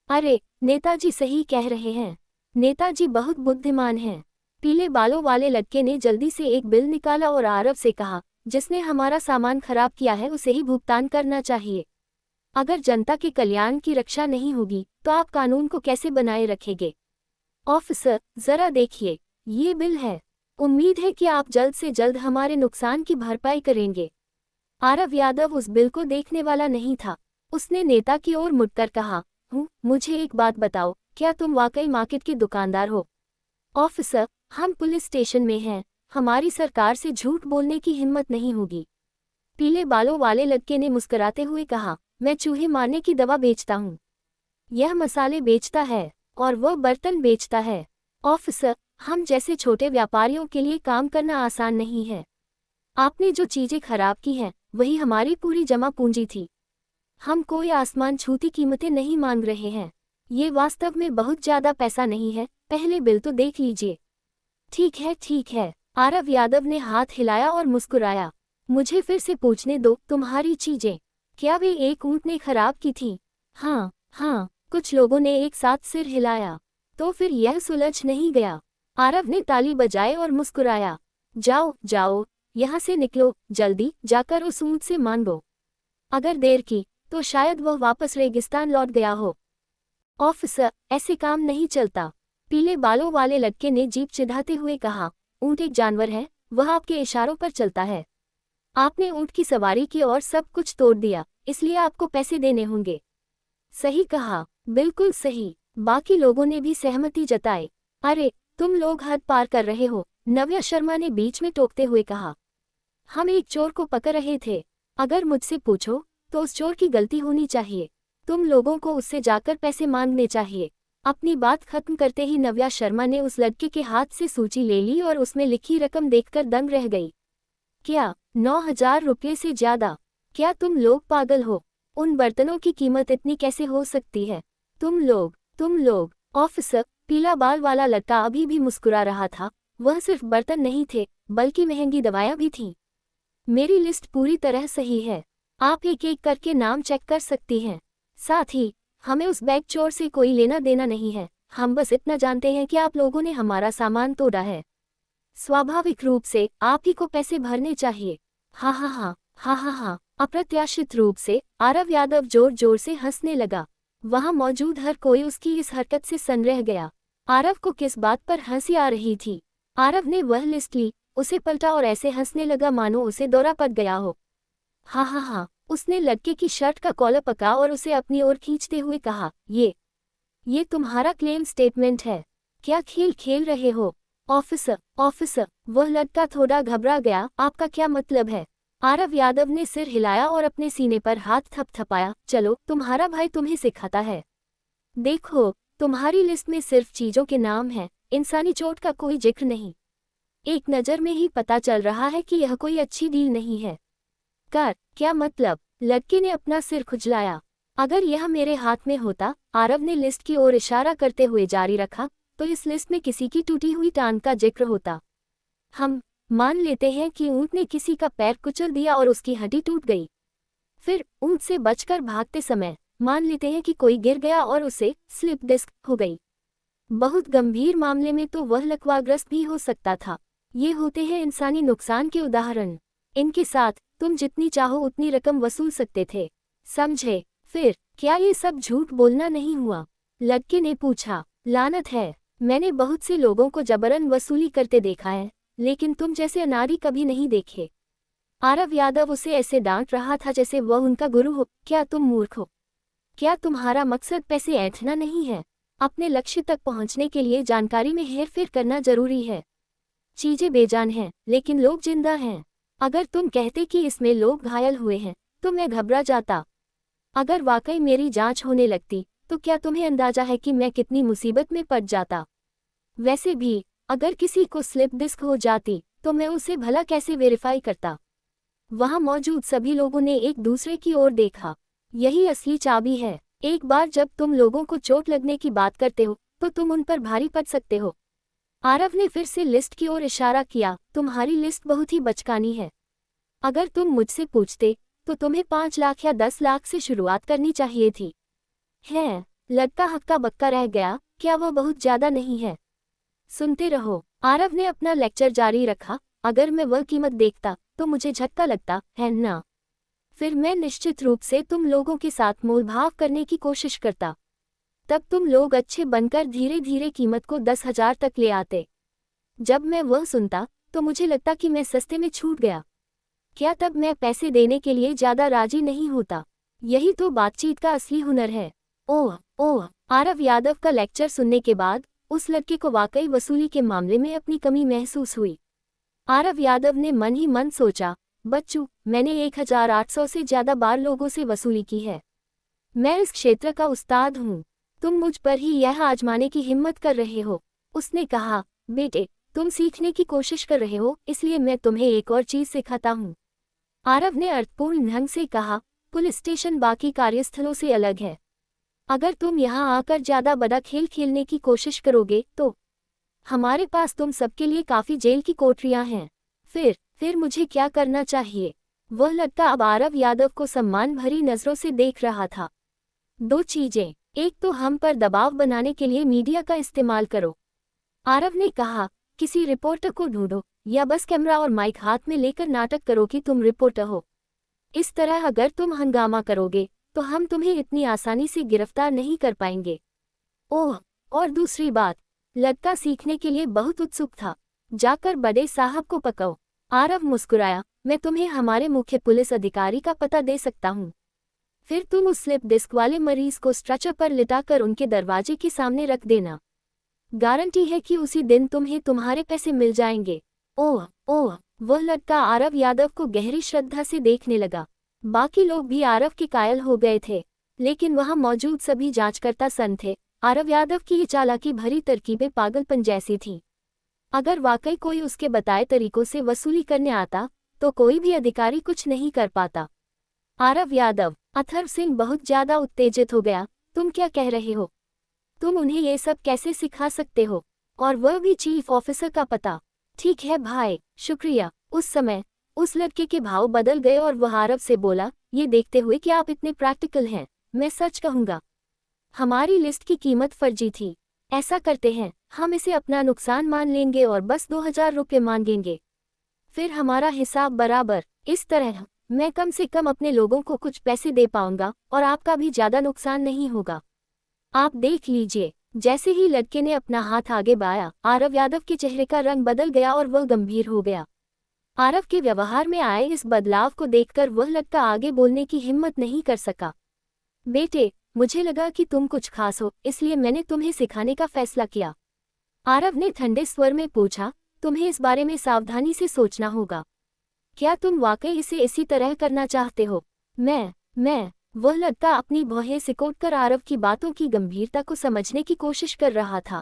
Speaker 1: अरे, नेताजी सही कह रहे हैं। नेताजी बहुत बुद्धिमान हैं। पीले बालों वाले लड़के ने जल्दी से एक बिल निकाला और आरव से कहा, जिसने हमारा सामान खराब किया है उसे ही भुगतान करना चाहिए। अगर जनता के कल्याण की रक्षा नहीं होगी तो आप कानून को कैसे बनाए रखेंगे? ऑफिसर, जरा देखिए, ये बिल है। उम्मीद है कि आप जल्द से जल्द हमारे नुकसान की भरपाई करेंगे। आरव यादव उस बिल को देखने वाला नहीं था। उसने नेता की ओर मुड़कर कहा, मुझे एक बात बताओ, क्या तुम वाकई मार्केट के दुकानदार हो? ऑफिसर, हम पुलिस स्टेशन में हैं, हमारी सरकार से झूठ बोलने की हिम्मत नहीं होगी। पीले बालों वाले लड़के ने मुस्कुराते हुए कहा, मैं चूहे मारने की दवा बेचता हूँ। यह मसाले बेचता है और वह बर्तन बेचता है। ऑफिसर, हम जैसे छोटे व्यापारियों के लिए काम करना आसान नहीं है। आपने जो चीजें खराब की हैं वही हमारी पूरी जमा पूंजी थी। हम कोई आसमान छूती कीमतें नहीं मांग रहे हैं। ये वास्तव में बहुत ज्यादा पैसा नहीं है, पहले बिल तो देख लीजिए। ठीक है। आरव यादव ने हाथ हिलाया और मुस्कुराया। मुझे फिर से पूछने दो, तुम्हारी चीजें, क्या वे एक ऊंट ने खराब की थी? हाँ, कुछ लोगों ने एक साथ सिर हिलाया। तो फिर यह सुलझ नहीं गया। आरव ने ताली बजाई और मुस्कुराया। जाओ, यहाँ से निकलो, जल्दी जाकर उस ऊंट से मांगो। अगर देर की तो शायद वह वापस रेगिस्तान लौट गया हो। ऑफिसर, ऐसे काम नहीं चलता। पीले बालों वाले लड़के ने जीभ चिढ़ाते हुए कहा, ऊंट एक जानवर है, वह आपके इशारों पर चलता है। आपने ऊंट की सवारी की और सब कुछ तोड़ दिया, इसलिए आपको पैसे देने होंगे। सही कहा, बिल्कुल सही। बाकी लोगों ने भी सहमति जताई। अरे, तुम लोग हद पार कर रहे हो, नव्या शर्मा ने बीच में टोकते हुए कहा। हम एक चोर को पकड़ रहे थे। अगर मुझसे पूछो तो उस चोर की गलती होनी चाहिए। तुम लोगों को उससे जाकर पैसे मांगने चाहिए। अपनी बात खत्म करते ही नव्या शर्मा ने उस लड़के के हाथ से सूची ले ली और उसमें लिखी रकम देखकर दंग रह गई। क्या 9,000 रुपये से ज्यादा? क्या तुम लोग पागल हो? उन बर्तनों की कीमत इतनी कैसे हो सकती है? तुम लोग। ऑफिसर, पीला बाल वाला लड़का अभी भी मुस्कुरा रहा था। वह सिर्फ बर्तन नहीं थे, बल्कि महंगी दवाएं भी थीं। मेरी लिस्ट पूरी तरह सही है। आप एक एक करके नाम चेक कर सकती हैं। साथ ही हमें उस बैग चोर से कोई लेना देना नहीं है। हम बस इतना जानते हैं कि आप लोगों ने हमारा सामान तोड़ा है। स्वाभाविक रूप से आप ही को पैसे भरने चाहिए। हाँ। अप्रत्याशित रूप से आरव यादव जोर जोर से हंसने लगा। वहां मौजूद हर कोई उसकी इस हरकत से सन्न रह गया। आरव को किस बात पर हंसी आ रही थी? आरव ने वह लिस्ट ली, उसे पलटा और ऐसे हंसने लगा मानो उसे दौरा पड़ गया हो। हाँ। उसने लड़के की शर्ट का कॉलर पकड़ा और उसे अपनी ओर खींचते हुए कहा, ये तुम्हारा क्लेम स्टेटमेंट है। क्या खेल खेल रहे हो? ऑफिसर, वह लड़का थोड़ा घबरा गया। आपका क्या मतलब है? आरव यादव ने सिर हिलाया और अपने सीने पर हाथ थपथपाया। चलो, तुम्हारा भाई तुम्हें सिखाता है। देखो, तुम्हारी लिस्ट में सिर्फ चीजों के नाम हैं, इंसानी चोट का कोई जिक्र नहीं। एक नज़र में ही पता चल रहा है कि यह कोई अच्छी डील नहीं है। क्या मतलब? लड़के ने अपना सिर खुजलाया। अगर यह मेरे हाथ में होता, आरव ने लिस्ट की ओर इशारा करते हुए जारी रखा, तो इस लिस्ट में किसी की टूटी हुई टांग का जिक्र होता। हम मान लेते हैं कि ऊंट ने किसी का पैर कुचल दिया और उसकी हड्डी टूट गई। फिर ऊंट से बचकर भागते समय मान लेते हैं कि कोई गिर गया और उसे स्लिप डिस्क हो गई। बहुत गंभीर मामले में तो वह लकवाग्रस्त भी हो सकता था। ये होते हैं इंसानी नुकसान के उदाहरण। इनके साथ तुम जितनी चाहो उतनी रकम वसूल सकते थे, समझे? फिर क्या ये सब झूठ बोलना नहीं हुआ? लड़के ने पूछा। लानत है, मैंने बहुत से लोगों को जबरन वसूली करते देखा है, लेकिन तुम जैसे अनाड़ी कभी नहीं देखे। आरव यादव उसे ऐसे डांट रहा था जैसे वह उनका गुरु हो। क्या तुम मूर्ख हो? क्या तुम्हारा मकसद पैसे ऐंठना नहीं है? अपने लक्ष्य तक पहुंचने के लिए जानकारी में हेरफेर करना जरूरी है। चीजें बेजान हैं, लेकिन लोग जिंदा हैं। अगर तुम कहते कि इसमें लोग घायल हुए हैं, तो मैं घबरा जाता। अगर वाकई मेरी जांच होने लगती, तो क्या तुम्हें अंदाजा है कि मैं कितनी मुसीबत में पड़ जाता। वैसे भी अगर किसी को स्लिप डिस्क हो जाती तो मैं उसे भला कैसे वेरीफाई करता। वहां मौजूद सभी लोगों ने एक दूसरे की ओर देखा। यही असली चाबी है। एक बार जब तुम लोगों को चोट लगने की बात करते हो तो तुम उन पर भारी पड़ सकते हो। आरव ने फिर से लिस्ट की ओर इशारा किया। तुम्हारी लिस्ट बहुत ही बचकानी है। अगर तुम मुझसे पूछते तो तुम्हें 5 लाख या 10 लाख से शुरुआत करनी चाहिए थी। है, लड़का हक्का बक्का रह गया। क्या वो बहुत ज्यादा नहीं है? सुनते रहो। आरव ने अपना लेक्चर जारी रखा। अगर मैं वह कीमत देखता तो मुझे झटका लगता है ना। फिर मैं निश्चित रूप से तुम लोगों के साथ मोलभाव करने की कोशिश करता। तब तुम लोग अच्छे बनकर धीरे धीरे कीमत को 10,000 तक ले आते। जब मैं वह सुनता तो मुझे लगता कि मैं सस्ते में छूट गया। क्या तब मैं पैसे देने के लिए ज्यादा राजी नहीं होता? यही तो बातचीत का असली हुनर है। ओह ओह, आरव यादव का लेक्चर सुनने के बाद उस लड़के को वाकई वसूली के मामले में अपनी कमी महसूस हुई। आरव यादव ने मन ही मन सोचा, बच्चू, मैंने 1,800 से ज्यादा बार लोगों से वसूली की है। मैं इस क्षेत्र का उस्ताद हूँ। तुम मुझ पर ही यह आजमाने की हिम्मत कर रहे हो। उसने कहा, बेटे, तुम सीखने की कोशिश कर रहे हो, इसलिए मैं तुम्हें एक और चीज सिखाता हूँ। आरव ने अर्थपूर्ण ढंग से कहा, पुलिस स्टेशन बाकी कार्यस्थलों से अलग है। अगर तुम यहाँ आकर ज्यादा बड़ा खेल खेलने की कोशिश करोगे तो हमारे पास तुम सबके लिए काफी जेल की कोठरियां हैं। फिर मुझे क्या करना चाहिए? वह लड़का अब आरव यादव को सम्मान भरी नजरों से देख रहा था। 2 चीजें। एक तो हम पर दबाव बनाने के लिए मीडिया का इस्तेमाल करो। आरव ने कहा, किसी रिपोर्टर को ढूंढो या बस कैमरा और माइक हाथ में लेकर नाटक करो कि तुम रिपोर्टर हो। इस तरह अगर तुम हंगामा करोगे तो हम तुम्हें इतनी आसानी से गिरफ्तार नहीं कर पाएंगे। ओह, और दूसरी बात, लड़का सीखने के लिए बहुत उत्सुक था। जाकर बड़े साहब को पकाओ। आरव मुस्कुराया, मैं तुम्हें हमारे मुख्य पुलिस अधिकारी का पता दे सकता हूँ। फिर तुम उस स्लिप डिस्क वाले मरीज को स्ट्रेचर पर लिटाकर उनके दरवाजे के सामने रख देना। गारंटी है कि उसी दिन तुम्हें तुम्हारे पैसे मिल जाएंगे। ओह ओह, वह लड़का आरव यादव को गहरी श्रद्धा से देखने लगा। बाकी लोग भी आरव के कायल हो गए थे, लेकिन वहां मौजूद सभी जांचकर्ता सन थे। आरव यादव की ये चालाकी भरी तरकीबें पागलपन जैसी थीं। अगर वाकई कोई उसके बताए तरीकों से वसूली करने आता तो कोई भी अधिकारी कुछ नहीं कर पाता। आरव यादव, अथर्व सिंह बहुत ज्यादा उत्तेजित हो गया। तुम क्या कह रहे हो? तुम उन्हें ये सब कैसे सिखा सकते हो? और वह भी चीफ ऑफिसर का पता? ठीक है भाई, शुक्रिया। उस समय उस लड़के के भाव बदल गए और वह आरव से बोला, ये देखते हुए कि आप इतने प्रैक्टिकल हैं, मैं सच कहूंगा, हमारी लिस्ट की कीमत फर्जी थी। ऐसा करते हैं, हम इसे अपना नुकसान मान लेंगे और बस 2,000 रुपये मांगेंगे। फिर हमारा हिसाब बराबर। इस तरह मैं कम से कम अपने लोगों को कुछ पैसे दे पाऊंगा और आपका भी ज्यादा नुकसान नहीं होगा। आप देख लीजिए। जैसे ही लड़के ने अपना हाथ आगे बढ़ाया, आरव यादव के चेहरे का रंग बदल गया और वह गंभीर हो गया। आरव के व्यवहार में आए इस बदलाव को देखकर वह लड़का आगे बोलने की हिम्मत नहीं कर सका। बेटे, मुझे लगा कि तुम कुछ खास हो, इसलिए मैंने तुम्हें सिखाने का फैसला किया। आरव ने ठंडे स्वर में पूछा, तुम्हें इस बारे में सावधानी से सोचना होगा। क्या तुम वाकई इसे इसी तरह करना चाहते हो? मैं वह लड़का अपनी भौहें सिकोड़कर आरव की बातों की गंभीरता को समझने की कोशिश कर रहा था।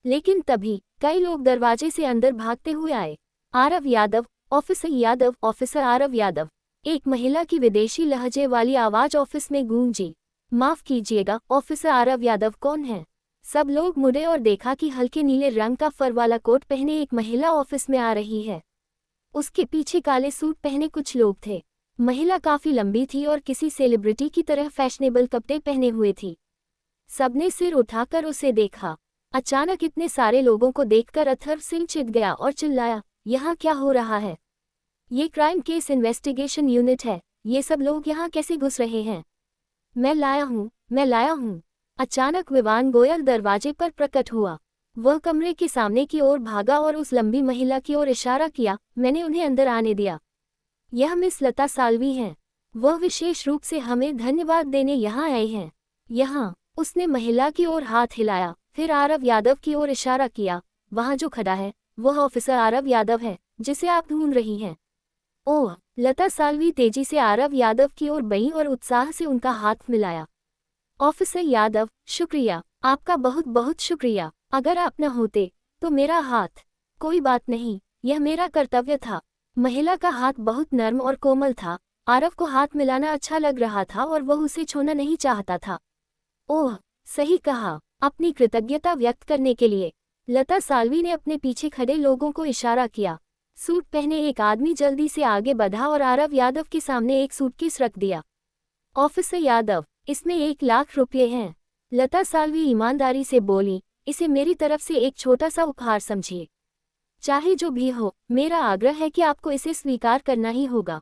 Speaker 1: लेकिन तभी कई लोग दरवाजे से अंदर भागते हुए आए। Aarav Yadav, officer Yadav, officer Aarav Yadav. एक महिला की विदेशी लहजे वाली आवाज ऑफिस में गूंजी। माफ कीजिएगा, ऑफिसर आरव यादव कौन है? सब लोग मुड़े और देखा कि हल्के नीले रंग का फर वाला कोट पहने एक महिला ऑफिस में आ रही है। उसके पीछे काले सूट पहने कुछ लोग थे। महिला काफी लंबी थी और किसी सेलिब्रिटी की तरह फैशनेबल कपड़े पहने हुए थी। सबने सिर उठाकर उसे देखा। अचानक इतने सारे लोगों को देखकर अथर्व सिंह चिढ़ गया और चिल्लाया, यहाँ क्या हो रहा है? ये क्राइम केस इन्वेस्टिगेशन यूनिट है, ये सब लोग यहाँ कैसे घुस रहे हैं? मैं लाया हूँ। अचानक विवान गोयल दरवाजे पर प्रकट हुआ। वह कमरे के सामने की ओर भागा और उस लंबी महिला की ओर इशारा किया। मैंने उन्हें अंदर आने दिया। यह मिस लता साल्वी हैं। वह विशेष रूप से हमें धन्यवाद देने यहाँ आए हैं। यहाँ, उसने महिला की ओर हाथ हिलाया, फिर आरव यादव की ओर इशारा किया। वहाँ जो खड़ा है वह ऑफिसर आरव यादव है, जिसे आप ढूंढ रही हैं। ओह, लता साल्वी तेजी से आरव यादव की ओर बढ़ी और उत्साह से उनका हाथ मिलाया। ऑफिसर यादव, शुक्रिया, आपका बहुत बहुत शुक्रिया। अगर आप न होते तो मेरा हाथ। कोई बात नहीं, यह मेरा कर्तव्य था। महिला का हाथ बहुत नर्म और कोमल था। आरव को हाथ मिलाना अच्छा लग रहा था और वह उसे छूना नहीं चाहता था। ओह, सही कहा, अपनी कृतज्ञता व्यक्त करने के लिए। लता साल्वी ने अपने पीछे खड़े लोगों को इशारा किया। सूट पहने एक आदमी जल्दी से आगे बढ़ा और आरव यादव के सामने एक सूटकेस रख दिया। ऑफिसर यादव, इसमें 1 लाख रुपये हैं। लता साल्वी ईमानदारी से बोली, इसे मेरी तरफ से एक छोटा सा उपहार समझिए। चाहे जो भी हो, मेरा आग्रह है कि आपको इसे स्वीकार करना ही होगा।